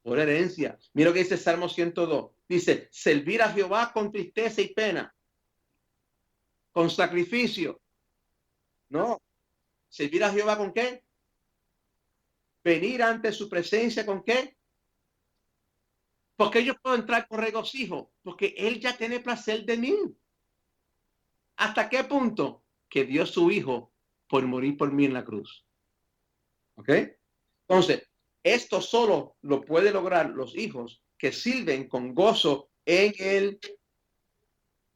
por herencia. Mira lo que dice Salmo 102. Dice, servir a Jehová con tristeza y pena, con sacrificio. No, servir a Jehová con qué? Venir ante su presencia con qué? Porque yo puedo entrar con regocijo, porque Él ya tiene placer de mí. ¿Hasta qué punto? Que dio su hijo por morir por mí en la cruz. ¿Ok? Entonces, Esto solo lo puede lograr los hijos que sirven con gozo en el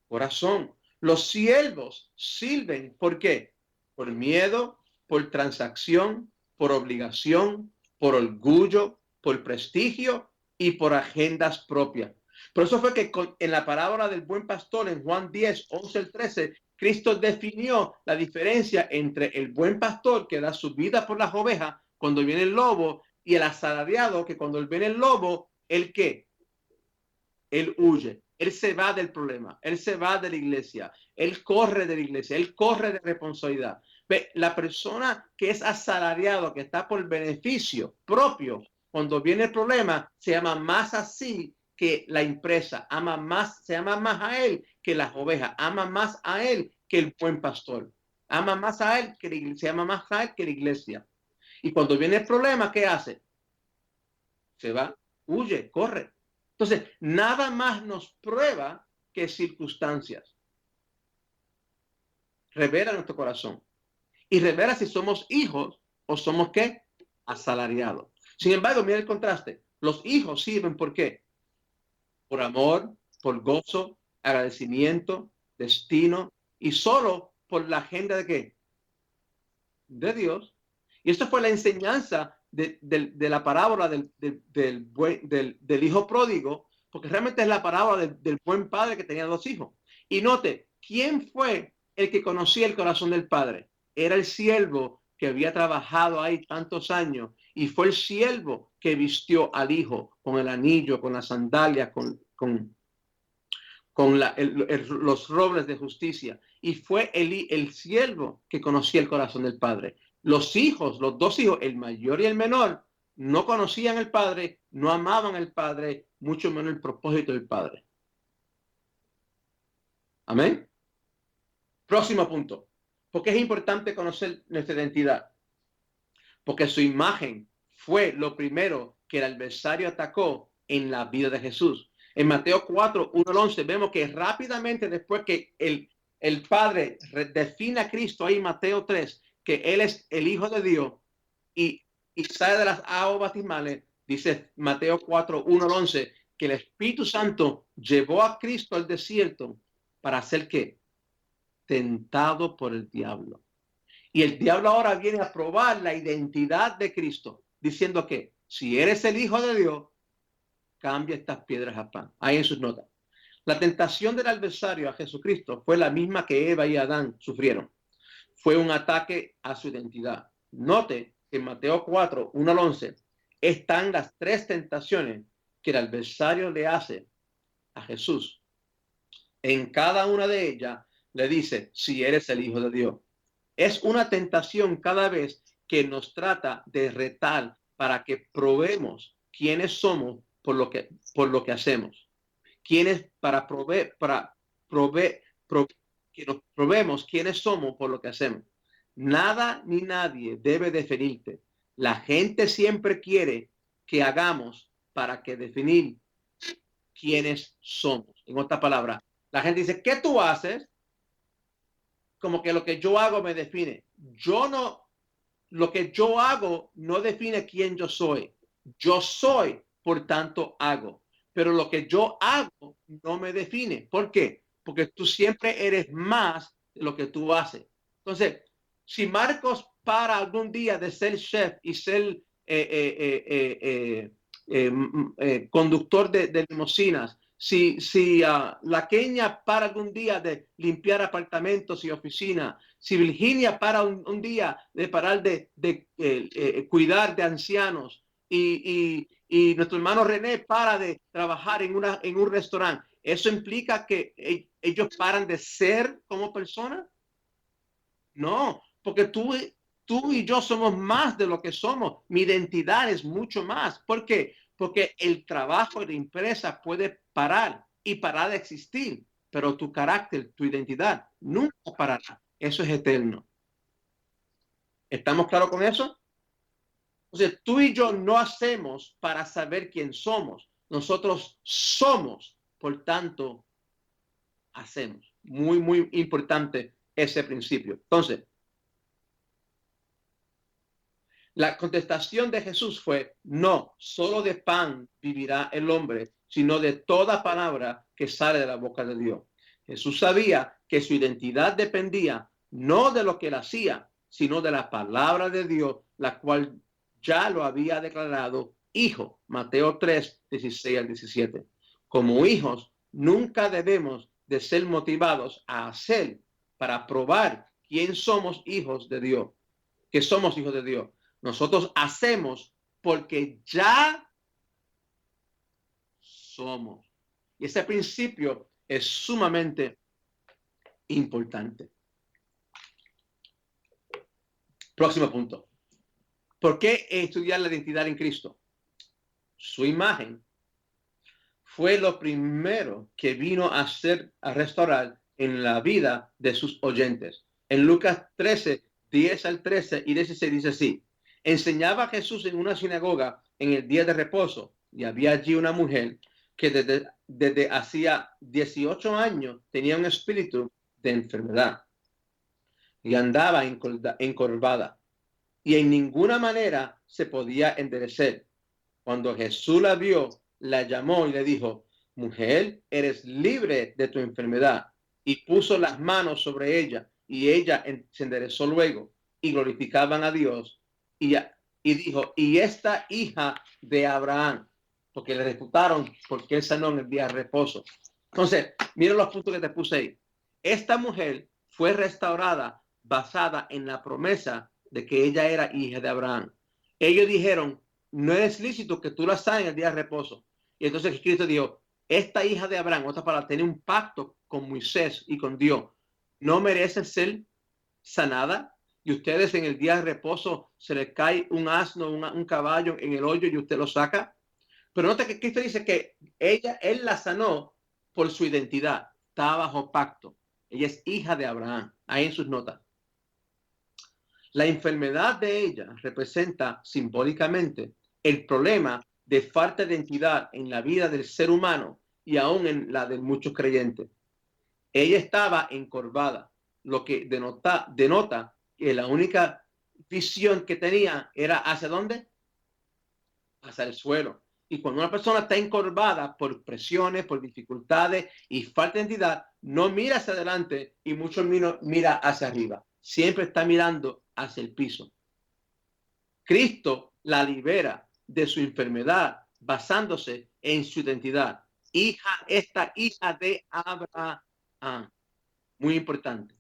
corazón. Los siervos sirven, ¿por qué? Por miedo, por transacción, por obligación, por orgullo, por prestigio y por agendas propias. Por eso fue que en la parábola del buen pastor en Juan 10, 11 al 13, Cristo definió la diferencia entre el buen pastor que da su vida por las ovejas cuando viene el lobo y el asalariado que cuando viene el lobo, ¿el qué? Él huye, él se va del problema, él se va de la iglesia, él corre de la iglesia, él corre de responsabilidad. La persona que es asalariado, que está por beneficio propio, cuando viene el problema, se llama más así que la empresa, ama más, se ama más a él que las ovejas, ama más a él que el buen pastor, ama más a él que la iglesia, se ama más a él que la iglesia. Y cuando viene el problema, ¿qué hace? Se va, huye, corre. Entonces, nada más nos prueba que circunstancias. Revela nuestro corazón. Y revela si somos hijos o somos qué? Asalariados. Sin embargo, mira el contraste. Los hijos sirven ¿por qué? Por amor, por gozo, agradecimiento, destino y solo por la agenda de qué? De Dios. Y esto fue la enseñanza de la parábola del hijo pródigo, porque realmente es la parábola del buen padre que tenía dos hijos. Y note, ¿quién fue el que conocía el corazón del padre? Era el siervo que había trabajado ahí tantos años y fue el siervo que vistió al hijo con el anillo, con las sandalias, con los robles de justicia. Y fue el siervo que conocía el corazón del padre. Los hijos, los dos hijos, el mayor y el menor, no conocían el padre, no amaban al padre, mucho menos el propósito del padre. Amén. Próximo punto. ¿Por qué es importante conocer nuestra identidad? Porque su imagen fue lo primero que el adversario atacó en la vida de Jesús. En Mateo 4, 1 al 11, vemos que rápidamente después que el Padre define a Cristo ahí en Mateo 3, que Él es el Hijo de Dios y, y sale de las aguas bautismales, dice Mateo 4, 1 al 11, que el Espíritu Santo llevó a Cristo al desierto para hacer ¿qué? Tentado por el diablo. Y el diablo ahora viene a probar la identidad de Cristo, diciendo que si eres el Hijo de Dios, cambia estas piedras a pan. Ahí en sus notas. La tentación del adversario a Jesucristo fue la misma que Eva y Adán sufrieron. Fue un ataque a su identidad. Note que en Mateo 4, 1 al 11, están las tres tentaciones que el adversario le hace a Jesús. En cada una de ellas le dice, si eres el Hijo de Dios. Es una tentación cada vez que nos trata de retar para que probemos quiénes somos por lo que hacemos. Quiénes que nos probemos quiénes somos por lo que hacemos. Nada ni nadie debe definirte. La gente siempre quiere que hagamos para que definir quiénes somos. En otra palabra, la gente dice, ¿qué tú haces? Como que lo que yo hago me define. Yo no, lo que yo hago no define quién yo soy. Yo soy, por tanto, hago. Pero lo que yo hago no me define. ¿Por qué? Porque tú siempre eres más de lo que tú haces. Entonces, si Marcos para algún día de ser chef y ser conductor de limusinas, si la Kenia para algún día de limpiar apartamentos y oficinas, si Virginia para un día de parar de cuidar de ancianos y nuestro hermano René para de trabajar en un restaurante, ¿eso implica que ellos paran de ser como personas? No, porque tú y yo somos más de lo que somos. Mi identidad es mucho más. ¿Por qué? Porque el trabajo de la empresa puede parar y parar de existir, pero tu carácter, tu identidad nunca parará. Eso es eterno. ¿Estamos claros con eso? Entonces, tú y yo no hacemos para saber quién somos. Nosotros somos, por tanto, hacemos. Muy, muy importante ese principio. Entonces, La contestación de Jesús fue: no, solo de pan vivirá el hombre, sino de toda palabra que sale de la boca de Dios. Jesús sabía que su identidad dependía no de lo que él hacía, sino de la palabra de Dios, la cual ya lo había declarado hijo. Mateo 3, 16 al 17. Como hijos, nunca debemos de ser motivados a hacer para probar quién somos hijos de Dios, que somos hijos de Dios. Nosotros hacemos porque ya somos. Y ese principio es sumamente importante. Próximo punto. ¿Por qué estudiar la identidad en Cristo? Su imagen fue lo primero que vino a restaurar en la vida de sus oyentes. En Lucas 13, 10 al 13 y 16 dice así: enseñaba a Jesús en una sinagoga en el día de reposo, y había allí una mujer que desde hacía 18 años tenía un espíritu de enfermedad y andaba encorvada, y en ninguna manera se podía enderecer. Cuando Jesús la vio, la llamó y le dijo: mujer, eres libre de tu enfermedad. Y puso las manos sobre ella, y ella se enderezó luego, y glorificaban a Dios. Y dijo: y esta hija de Abraham, porque le reputaron porque él sanó en el día de reposo. Entonces, miren los puntos que te puse ahí. Esta mujer fue restaurada basada en la promesa de que ella era hija de Abraham. Ellos dijeron: no es lícito que tú la sanes en el día de reposo. Y entonces Cristo dijo: esta hija de Abraham, otra para tener un pacto con Moisés y con Dios, no merece ser sanada. Y ustedes en el día de reposo se le cae un asno, un caballo en el hoyo y usted lo saca. Pero nota que Cristo dice que él la sanó por su identidad. Está bajo pacto. Ella es hija de Abraham. Ahí en sus notas. La enfermedad de ella representa simbólicamente el problema de falta de identidad en la vida del ser humano y aún en la de muchos creyentes. Ella estaba encorvada, lo que denota que la única visión que tenía era ¿hacia dónde? Hacia el suelo. Y cuando una persona está encorvada por presiones, por dificultades y falta de identidad, no mira hacia adelante y mucho menos mira hacia arriba. Siempre está mirando hacia el piso. Cristo la libera de su enfermedad basándose en su identidad. Esta hija de Abraham. Muy importante.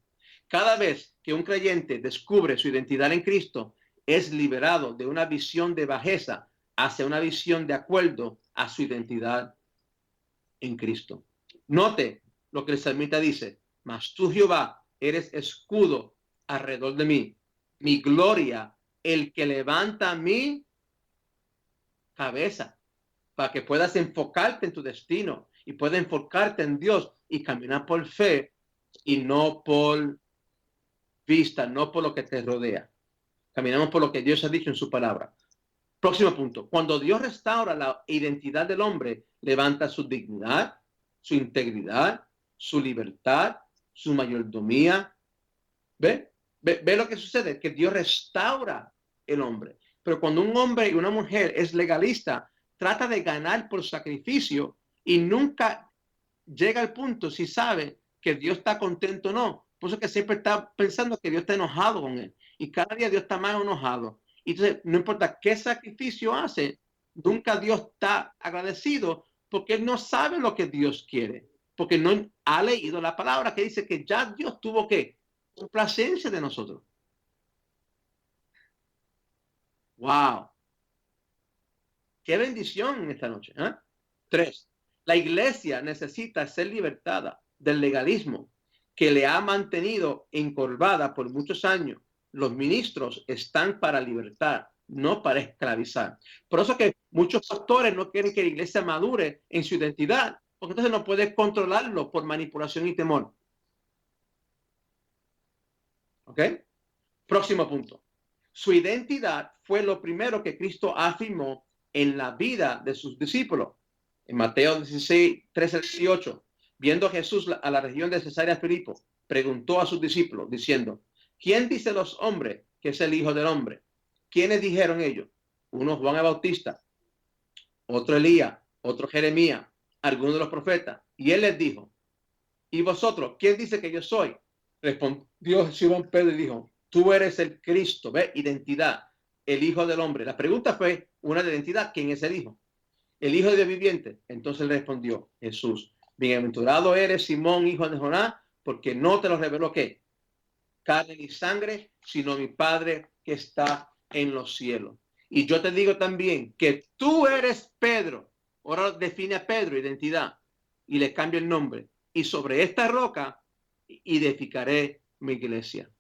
Cada vez que un creyente descubre su identidad en Cristo, es liberado de una visión de bajeza hacia una visión de acuerdo a su identidad en Cristo. Note lo que el salmista dice: mas tú, Jehová, eres escudo alrededor de mí, mi gloria, el que levanta mi cabeza, para que puedas enfocarte en tu destino y puedas enfocarte en Dios y caminar por fe y no por vista, no por lo que te rodea. Caminamos por lo que Dios ha dicho en su palabra. Próximo punto. Cuando Dios restaura la identidad del hombre, levanta su dignidad, su integridad, su libertad, su mayordomía. ¿Ve lo que sucede? Que Dios restaura el hombre. Pero cuando un hombre y una mujer es legalista, trata de ganar por sacrificio y nunca llega al punto si sabe que Dios está contento o no. Por eso que siempre está pensando que Dios está enojado con él. Y cada día Dios está más enojado. Y entonces, no importa qué sacrificio hace, nunca Dios está agradecido porque él no sabe lo que Dios quiere. Porque no ha leído la palabra que dice que ya Dios tuvo que complacencia de nosotros. ¡Wow! ¡Qué bendición en esta noche! 3. La iglesia necesita ser libertada del legalismo que le ha mantenido encorvada por muchos años. Los ministros están para libertar, no para esclavizar. Por eso que muchos pastores no quieren que la iglesia madure en su identidad, porque entonces no puede controlarlo por manipulación y temor. ¿Ok? Próximo punto. Su identidad fue lo primero que Cristo afirmó en la vida de sus discípulos. En Mateo 16, 13 al 18, viendo Jesús a la región de Cesarea Filipo, preguntó a sus discípulos diciendo: ¿quién dice los hombres que es el Hijo del Hombre? ¿Quiénes dijeron ellos? Uno Juan el Bautista, otro Elías, otro Jeremías, algunos de los profetas. Y él les dijo, ¿y vosotros? ¿Quién dice que yo soy? Respondió Simón Pedro y dijo, tú eres el Cristo, ¿ve? Identidad, el Hijo del Hombre. La pregunta fue una de identidad, ¿quién es el Hijo? El Hijo de Dios viviente. Entonces le respondió Jesús, bienaventurado eres Simón, hijo de Jonás, porque no te lo reveló ¿qué? Carne ni sangre, sino mi Padre que está en los cielos. Y yo te digo también que tú eres Pedro. Ahora define a Pedro, identidad, y le cambio el nombre. Y sobre esta roca edificaré mi iglesia.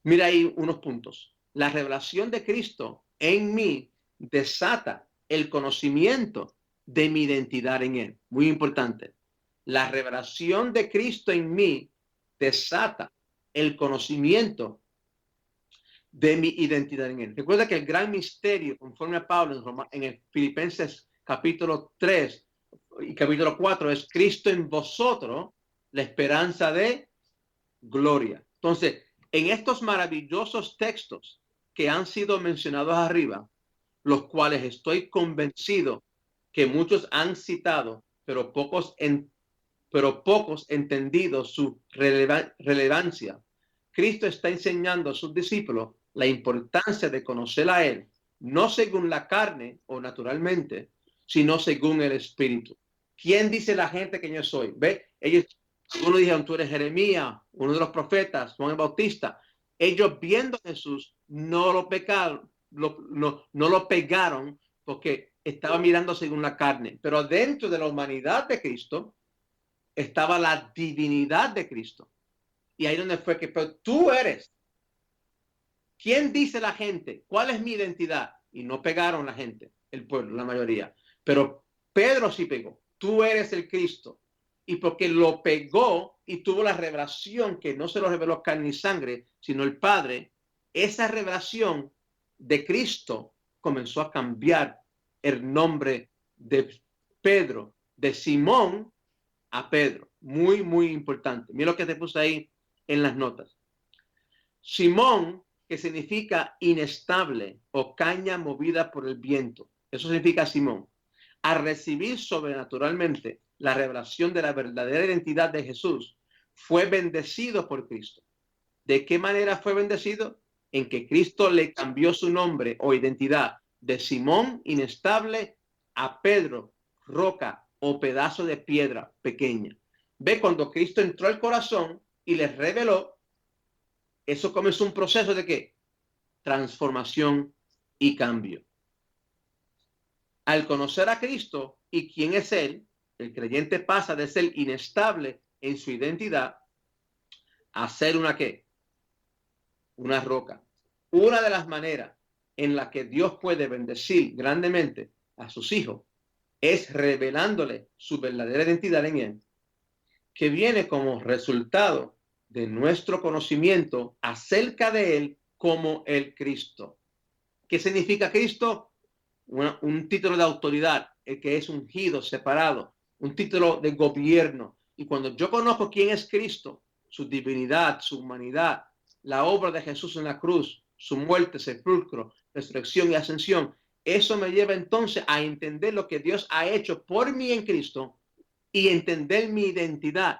Mira ahí unos puntos. La revelación de Cristo en mí desata el conocimiento de mi identidad en Él. Muy importante. La revelación de Cristo en mí desata el conocimiento de mi identidad en Él. Recuerda que el gran misterio, conforme a Pablo en el Filipenses capítulo 3 y capítulo 4, es Cristo en vosotros, la esperanza de gloria. Entonces, en estos maravillosos textos que han sido mencionados arriba, los cuales estoy convencido que muchos han citado, pero pocos entendido su relevancia. Cristo está enseñando a sus discípulos la importancia de conocer a Él, no según la carne o naturalmente, sino según el Espíritu. ¿Quién dice la gente que yo soy? ¿Ve? Ellos, uno dijeron, tú eres Jeremías, uno de los profetas, Juan el Bautista. Ellos viendo a Jesús, no lo pecaron, no lo pegaron porque estaba mirando según la carne. Pero dentro de la humanidad de Cristo, estaba la divinidad de Cristo. Y ahí donde fue que, pero tú eres. ¿Quién dice la gente? ¿Cuál es mi identidad? Y no pegaron la gente, el pueblo, la mayoría. Pero Pedro sí pegó. Tú eres el Cristo. Y porque lo pegó y tuvo la revelación que no se lo reveló carne y sangre, sino el Padre, esa revelación de Cristo comenzó a cambiar el nombre de Pedro, de Simón a Pedro. Muy, muy importante. Mira lo que te puse ahí en las notas. Simón, que significa inestable o caña movida por el viento. Eso significa Simón. Al recibir sobrenaturalmente la revelación de la verdadera identidad de Jesús, fue bendecido por Cristo. ¿De qué manera fue bendecido? En que Cristo le cambió su nombre o identidad de Simón inestable a Pedro, roca o pedazo de piedra pequeña. Ve, cuando Cristo entró al corazón y les reveló, eso comenzó un proceso de ¿qué? Transformación y cambio. Al conocer a Cristo y quién es Él, el creyente pasa de ser inestable en su identidad a ser una ¿qué? Una roca. Una de las maneras en la que Dios puede bendecir grandemente a sus hijos es revelándole su verdadera identidad en Él, que viene como resultado de nuestro conocimiento acerca de Él como el Cristo. ¿Qué significa Cristo? Un título de autoridad, el que es ungido, separado, un título de gobierno. Y cuando yo conozco quién es Cristo, su divinidad, su humanidad, la obra de Jesús en la cruz, su muerte, sepulcro, resurrección y ascensión, eso me lleva entonces a entender lo que Dios ha hecho por mí en Cristo y entender mi identidad,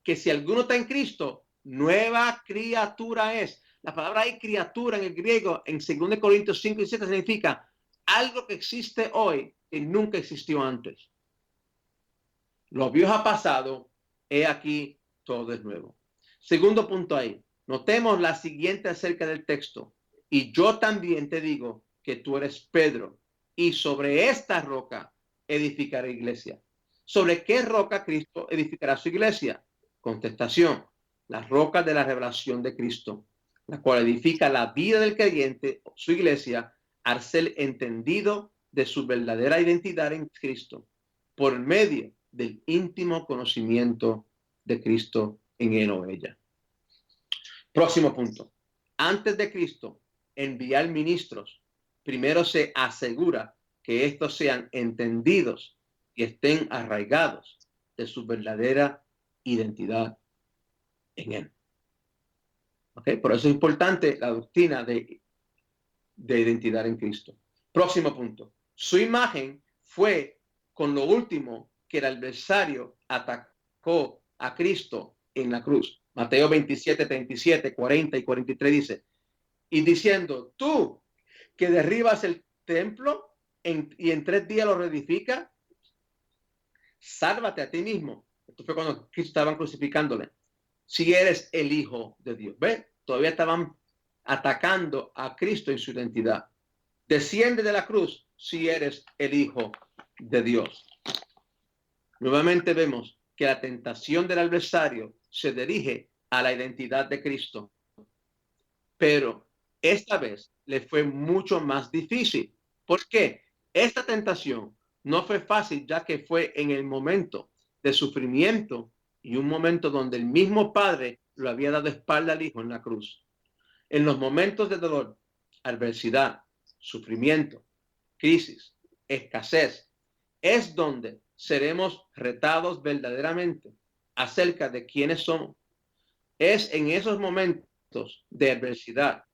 que si alguno está en Cristo, nueva criatura es. La palabra ahí criatura en el griego, en 2 Corintios 5 y 7, significa algo que existe hoy que nunca existió antes. Lo viejo ha pasado, he aquí, todo es nuevo. Segundo punto ahí, notemos la siguiente acerca del texto. Y yo también te digo que tú eres Pedro, y sobre esta roca edificaré iglesia. ¿Sobre qué roca Cristo edificará su iglesia? Contestación, la roca de la revelación de Cristo, la cual edifica la vida del creyente, su iglesia, al ser entendido de su verdadera identidad en Cristo, por medio del íntimo conocimiento de Cristo en él o ella. Próximo punto. Antes de Cristo enviar ministros, primero se asegura que estos sean entendidos y estén arraigados de su verdadera identidad en él. ¿Okay? Por eso es importante la doctrina de de identidad en Cristo. Próximo punto. Su imagen fue con lo último que el adversario atacó a Cristo en la cruz. Mateo 27, 37, 40 y 43 dice, y diciendo, tú que derribas el templo y en 3 días lo reedificas, sálvate a ti mismo. Esto fue cuando Cristo estaban crucificándole. Si eres el Hijo de Dios. ¿Ves? Todavía estaban atacando a Cristo en su identidad. Desciende de la cruz si eres el Hijo de Dios. Nuevamente vemos que la tentación del adversario se dirige a la identidad de Cristo. Pero esta vez le fue mucho más difícil. ¿Por qué? Esta tentación no fue fácil, ya que fue en el momento de sufrimiento y un momento donde el mismo Padre lo había dado espalda al Hijo en la cruz. En los momentos de dolor, adversidad, sufrimiento, crisis, escasez, es donde seremos retados verdaderamente acerca de quiénes somos. Es en esos momentos de adversidad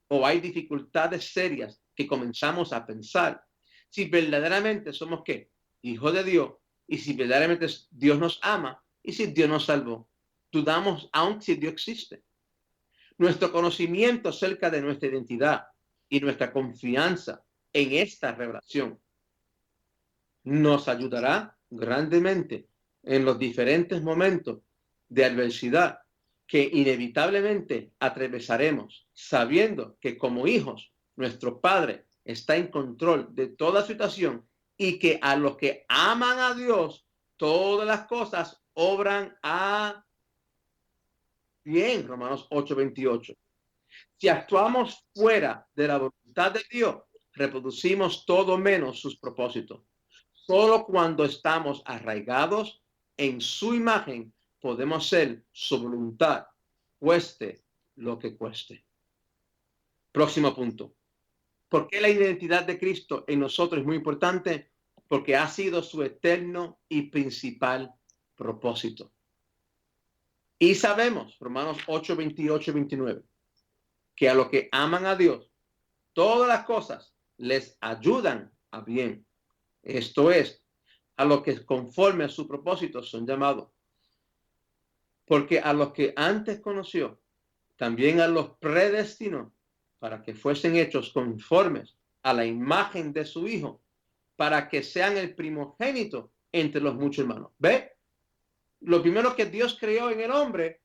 o hay dificultades serias que comenzamos a pensar si verdaderamente somos ¿qué? Hijos de Dios, y si verdaderamente Dios nos ama y si Dios nos salvó. Dudamos aún si Dios existe. Nuestro conocimiento acerca de nuestra identidad y nuestra confianza en esta revelación nos ayudará grandemente en los diferentes momentos de adversidad que inevitablemente atravesaremos, sabiendo que como hijos, nuestro Padre está en control de toda situación y que a los que aman a Dios, todas las cosas obran a bien, Romanos 8:28. Si actuamos fuera de la voluntad de Dios, reproducimos todo menos sus propósitos. Solo cuando estamos arraigados en su imagen podemos ser su voluntad, cueste lo que cueste. Próximo punto. ¿Por qué la identidad de Cristo en nosotros es muy importante? Porque ha sido su eterno y principal propósito. Y sabemos, Romanos 8, 28 y 29, que a los que aman a Dios, todas las cosas les ayudan a bien. Esto es, a los que conforme a su propósito son llamados. Porque a los que antes conoció, también a los predestinó para que fuesen hechos conformes a la imagen de su Hijo, para que sean el primogénito entre los muchos hermanos. ¿Ve? Lo primero que Dios creó en el hombre,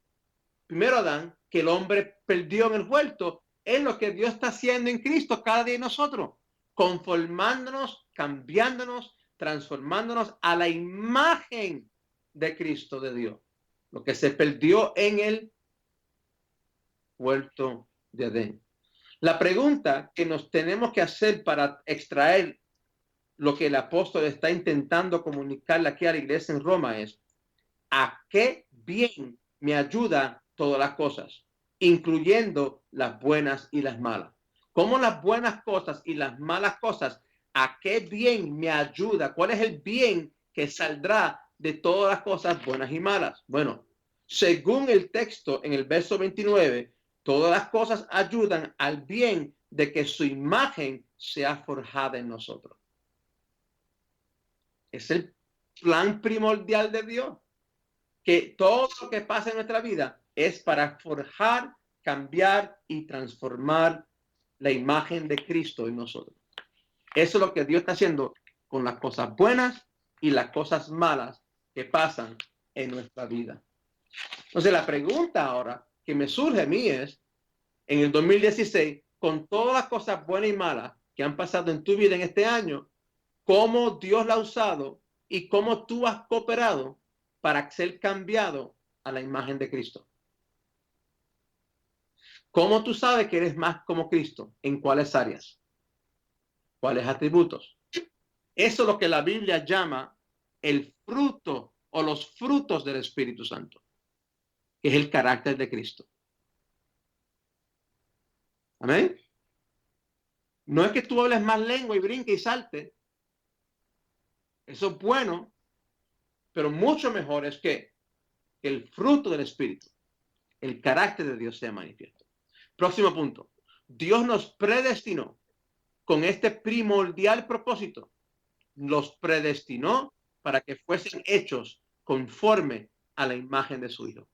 primero Adán, que el hombre perdió en el huerto, es lo que Dios está haciendo en Cristo cada día de nosotros, conformándonos, cambiándonos, transformándonos a la imagen de Cristo de Dios. Lo que se perdió en el huerto de Edén. La pregunta que nos tenemos que hacer para extraer lo que el apóstol está intentando comunicarle aquí a la iglesia en Roma es: ¿a qué bien me ayuda todas las cosas, incluyendo las buenas y las malas? ¿Cómo las buenas cosas y las malas cosas, a qué bien me ayuda? ¿Cuál es el bien que saldrá de todas las cosas buenas y malas? Bueno, según el texto en el verso 29, todas las cosas ayudan al bien de que su imagen sea forjada en nosotros. Es el plan primordial de Dios, que todo lo que pasa en nuestra vida es para forjar, cambiar y transformar la imagen de Cristo en nosotros. Eso es lo que Dios está haciendo con las cosas buenas y las cosas malas que pasan en nuestra vida. Entonces la pregunta ahora que me surge a mí es, en el 2016, con todas las cosas buenas y malas que han pasado en tu vida en este año, ¿cómo Dios la ha usado y cómo tú has cooperado para ser cambiado a la imagen de Cristo? ¿Cómo tú sabes que eres más como Cristo? ¿En cuáles áreas? ¿Cuáles atributos? Eso es lo que la Biblia llama el fruto o los frutos del Espíritu Santo, que es el carácter de Cristo. Amén. No es que tú hables más lengua y brinque y salte. Eso es bueno, pero mucho mejor es que el fruto del Espíritu, el carácter de Dios sea manifiesto. Próximo punto. Dios nos predestinó con este primordial propósito. Los predestinó para que fuesen hechos conforme a la imagen de su Hijo.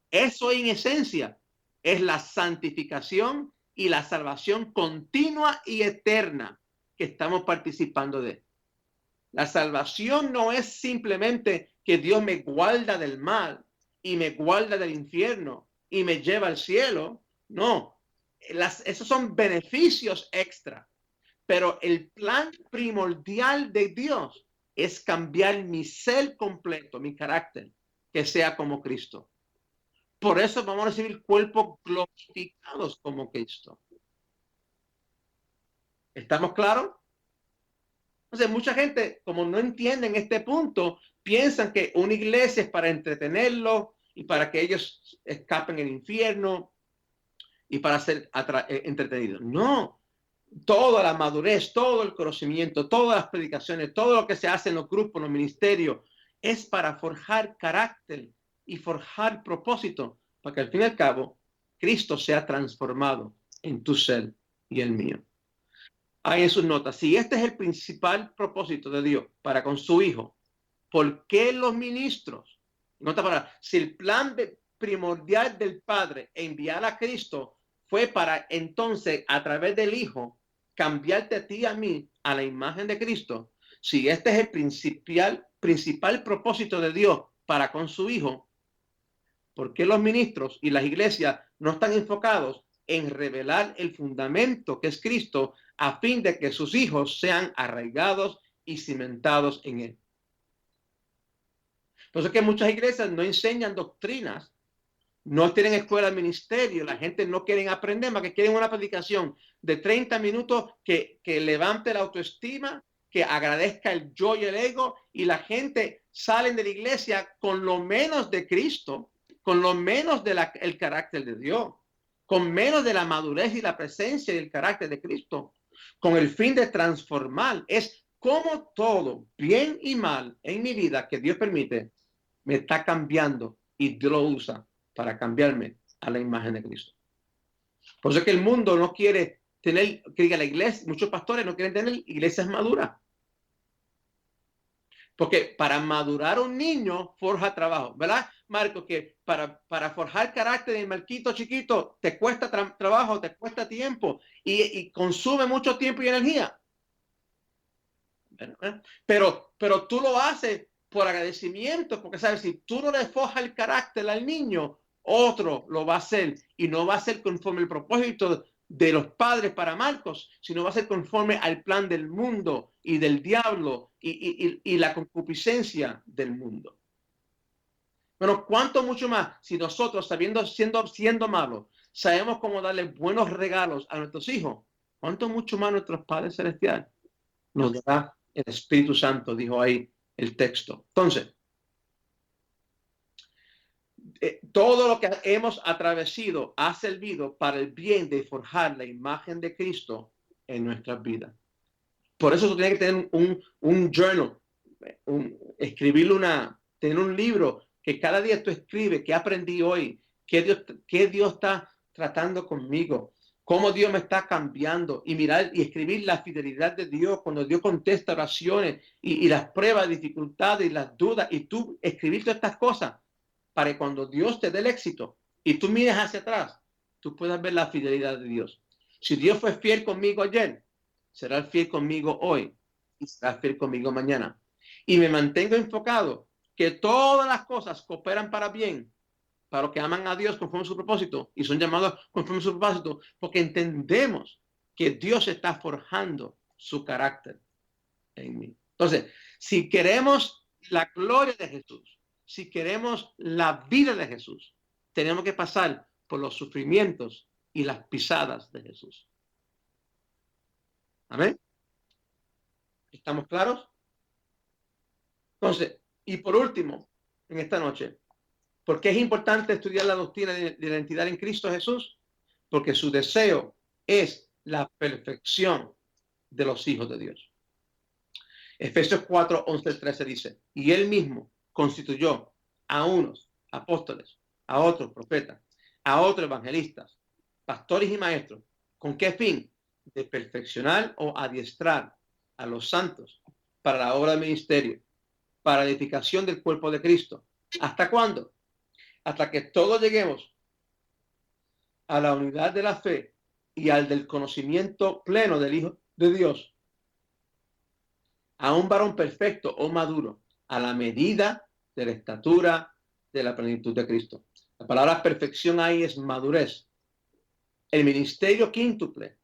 Eso en esencia es la santificación y la salvación continua y eterna que estamos participando de. La salvación no es simplemente que Dios me guarda del mal y me guarda del infierno y me lleva al cielo. No, esos son beneficios extra. Pero el plan primordial de Dios es cambiar mi ser completo, mi carácter, que sea como Cristo. Por eso vamos a recibir cuerpos glorificados como Cristo. ¿Estamos claros? Entonces, mucha gente, como no entienden este punto, piensan que una iglesia es para entretenerlos y para que ellos escapen el infierno y para ser entretenidos. No, toda la madurez, todo el conocimiento, todas las predicaciones, todo lo que se hace en los grupos, en los ministerios, es para forjar carácter y forjar propósito, para que al fin y al cabo Cristo sea transformado en tu ser y el mío. Ahí en sus notas, si este es el principal propósito de Dios para con su Hijo, ¿por qué los ministros? Nota para, si el plan primordial del Padre enviar a Cristo fue para entonces a través del Hijo cambiarte a ti y a mí a la imagen de Cristo, si este es el principal propósito de Dios para con su Hijo, ¿por qué los ministros y las iglesias no están enfocados en revelar el fundamento que es Cristo a fin de que sus hijos sean arraigados y cimentados en él? Entonces que muchas iglesias no enseñan doctrinas, no tienen escuela de ministerio, la gente no quiere aprender, más que quieren una predicación de 30 minutos que levante la autoestima, que agradezca el yo y el ego, y la gente sale de la iglesia con lo menos de Cristo, con lo menos del carácter de Dios, con menos de la madurez y la presencia y el carácter de Cristo, con el fin de transformar. Es como todo, bien y mal en mi vida que Dios permite, me está cambiando y Dios lo usa para cambiarme a la imagen de Cristo. Por eso es que el mundo no quiere tener, que diga la iglesia, muchos pastores no quieren tener iglesias maduras. Porque para madurar un niño forja trabajo, ¿verdad, Marco? Que para forjar carácter de Marquito chiquito te cuesta trabajo, te cuesta tiempo y consume mucho tiempo y energía. Pero tú lo haces por agradecimiento, porque sabes, si tú no le forjas el carácter al niño, otro lo va a hacer y no va a ser conforme el propósito de los padres para Marcos, sino va a ser conforme al plan del mundo y del diablo y la concupiscencia del mundo. Bueno, cuánto mucho más si nosotros, siendo malos, sabemos cómo darle buenos regalos a nuestros hijos, cuánto mucho más nuestros padres celestiales nos dará el Espíritu Santo, dijo ahí el texto. Entonces, todo lo que hemos atravesado ha servido para el bien de forjar la imagen de Cristo en nuestras vidas. Por eso tú tienes que tener un journal, escribir tener un libro que cada día tú escribes, qué aprendí hoy, qué Dios está tratando conmigo, cómo Dios me está cambiando y mirar y escribir la fidelidad de Dios cuando Dios contesta oraciones y las pruebas, dificultades y las dudas y tú escribir todas estas cosas para que cuando Dios te dé el éxito y tú mires hacia atrás, tú puedas ver la fidelidad de Dios. Si Dios fue fiel conmigo ayer, será fiel conmigo hoy y será fiel conmigo mañana. Y me mantengo enfocado que todas las cosas cooperan para bien para los que aman a Dios conforme a su propósito y son llamados conforme a su propósito, porque entendemos que Dios está forjando su carácter en mí. Entonces, si queremos la gloria de Jesús, si queremos la vida de Jesús, tenemos que pasar por los sufrimientos y las pisadas de Jesús. Amén. ¿Estamos claros? Entonces, y por último, en esta noche, ¿por qué es importante estudiar la doctrina de la identidad en Cristo Jesús? Porque su deseo es la perfección de los hijos de Dios. Efesios 4, 11, 13 dice, y él mismo constituyó a unos apóstoles, a otros profetas, a otros evangelistas, pastores y maestros, ¿Con qué fin? De perfeccionar o adiestrar a los santos para la obra del ministerio, para la edificación del cuerpo de Cristo. ¿Hasta cuándo? Hasta que todos lleguemos a la unidad de la fe y al del conocimiento pleno del Hijo de Dios, a un varón perfecto o maduro, a la medida de la estatura de la plenitud de Cristo. La palabra perfección ahí es madurez. El ministerio quíntuple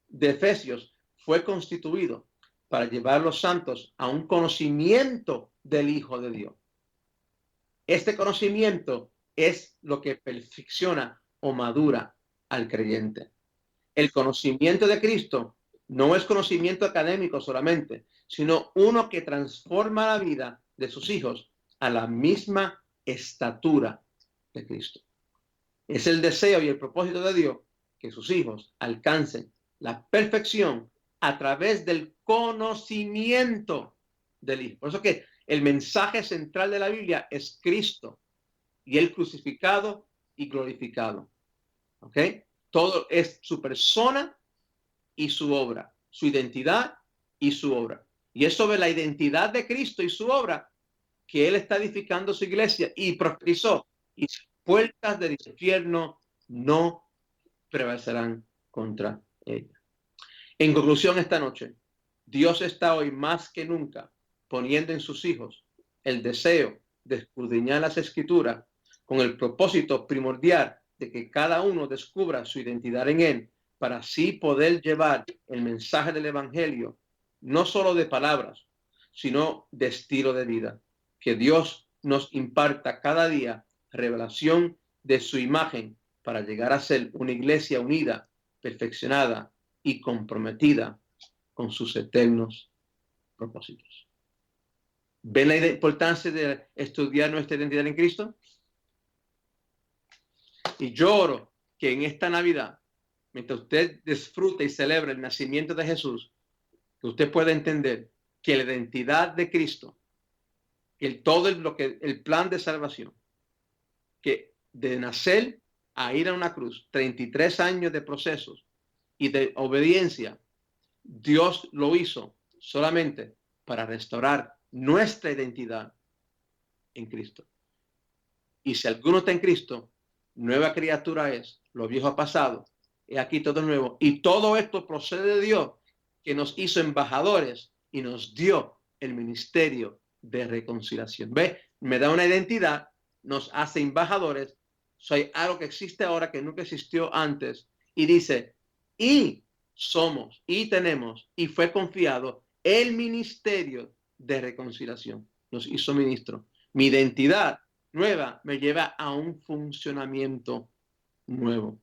de Efesios fue constituido para llevar a los santos a un conocimiento del Hijo de Dios. Este conocimiento es lo que perfecciona o madura al creyente. El conocimiento de Cristo no es conocimiento académico solamente, sino uno que transforma la vida de sus hijos a la misma estatura de Cristo. Es el deseo y el propósito de Dios que sus hijos alcancen la perfección a través del conocimiento del Hijo. Por eso que el mensaje central de la Biblia es Cristo y el crucificado y glorificado. ¿Ok? Todo es su persona y su obra, su identidad y su obra. Y es sobre la identidad de Cristo y su obra que Él está edificando su iglesia y prosperizó. Y las puertas del infierno no prevalecerán contra ella. En conclusión, esta noche, Dios está hoy más que nunca poniendo en sus hijos el deseo de escudriñar las Escrituras con el propósito primordial de que cada uno descubra su identidad en Él, para así poder llevar el mensaje del Evangelio, no solo de palabras, sino de estilo de vida. Que Dios nos imparta cada día revelación de su imagen para llegar a ser una iglesia unida, perfeccionada y comprometida con sus eternos propósitos. ¿Ven la importancia de estudiar nuestra identidad en Cristo? Y yo oro que en esta Navidad, mientras usted disfrute y celebre el nacimiento de Jesús, que usted pueda entender que la identidad de Cristo, que el plan de salvación, que de nacer a ir a una cruz, 33 años de procesos y de obediencia, Dios lo hizo solamente para restaurar nuestra identidad en Cristo. Y si alguno está en Cristo, nueva criatura es, lo viejo ha pasado, y aquí todo nuevo. Y todo esto procede de Dios, que nos hizo embajadores y nos dio el ministerio de reconciliación. ¿Ve? Me da una identidad, nos hace embajadores. Soy algo que existe ahora que nunca existió antes. Y dice, y somos, y tenemos, y fue confiado el ministerio de reconciliación. Nos hizo ministro. Mi identidad nueva me lleva a un funcionamiento nuevo.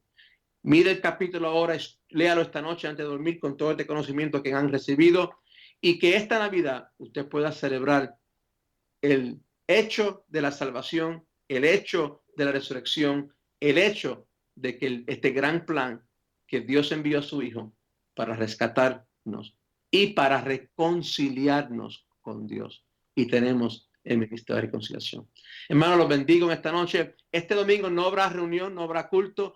Mire el capítulo ahora, léalo esta noche antes de dormir con todo este conocimiento que han recibido, y que esta Navidad usted pueda celebrar el hecho de la salvación, el hecho de la resurrección, el hecho de que este gran plan que Dios envió a su Hijo para rescatarnos y para reconciliarnos con Dios. Y tenemos el ministerio de reconciliación. Hermanos, los bendigo en esta noche. Este domingo no habrá reunión, no habrá culto.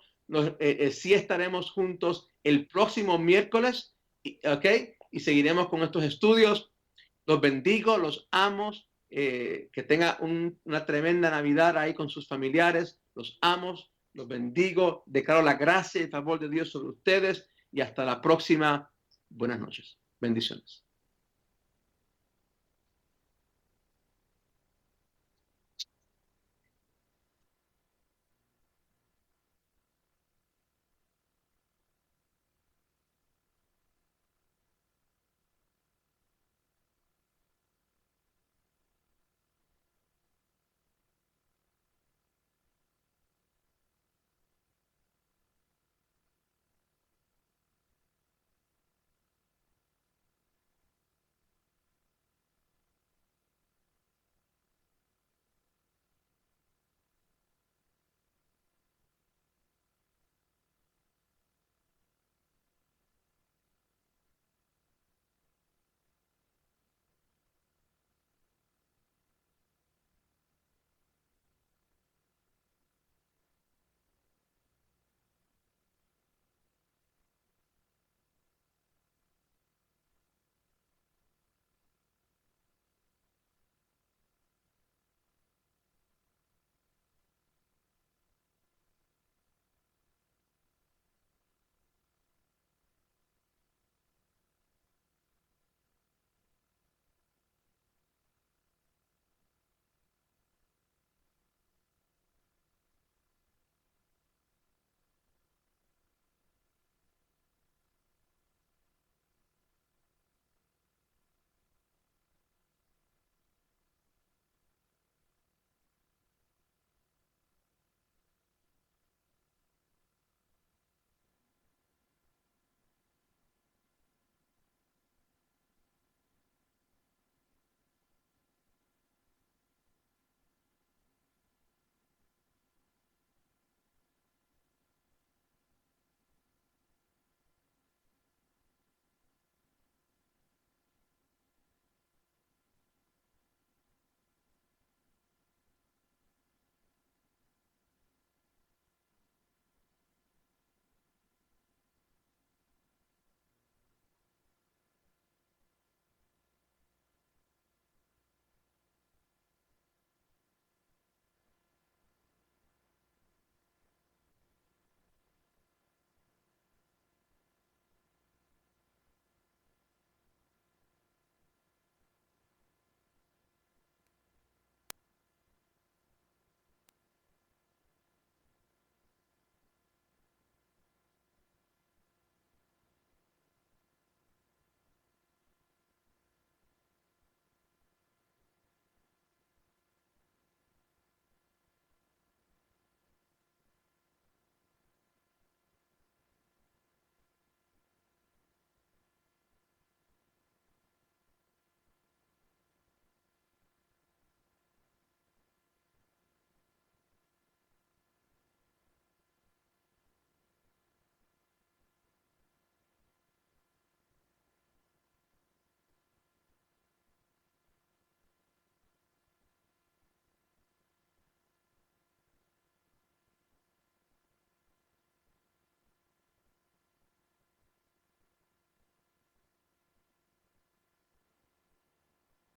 Sí estaremos juntos el próximo miércoles, ¿ok? Y seguiremos con estos estudios. Los bendigo, los amo. Que tenga una tremenda Navidad ahí con sus familiares. Los amo, los bendigo. Declaro la gracia y el favor de Dios sobre ustedes. Y hasta la próxima. Buenas noches. Bendiciones.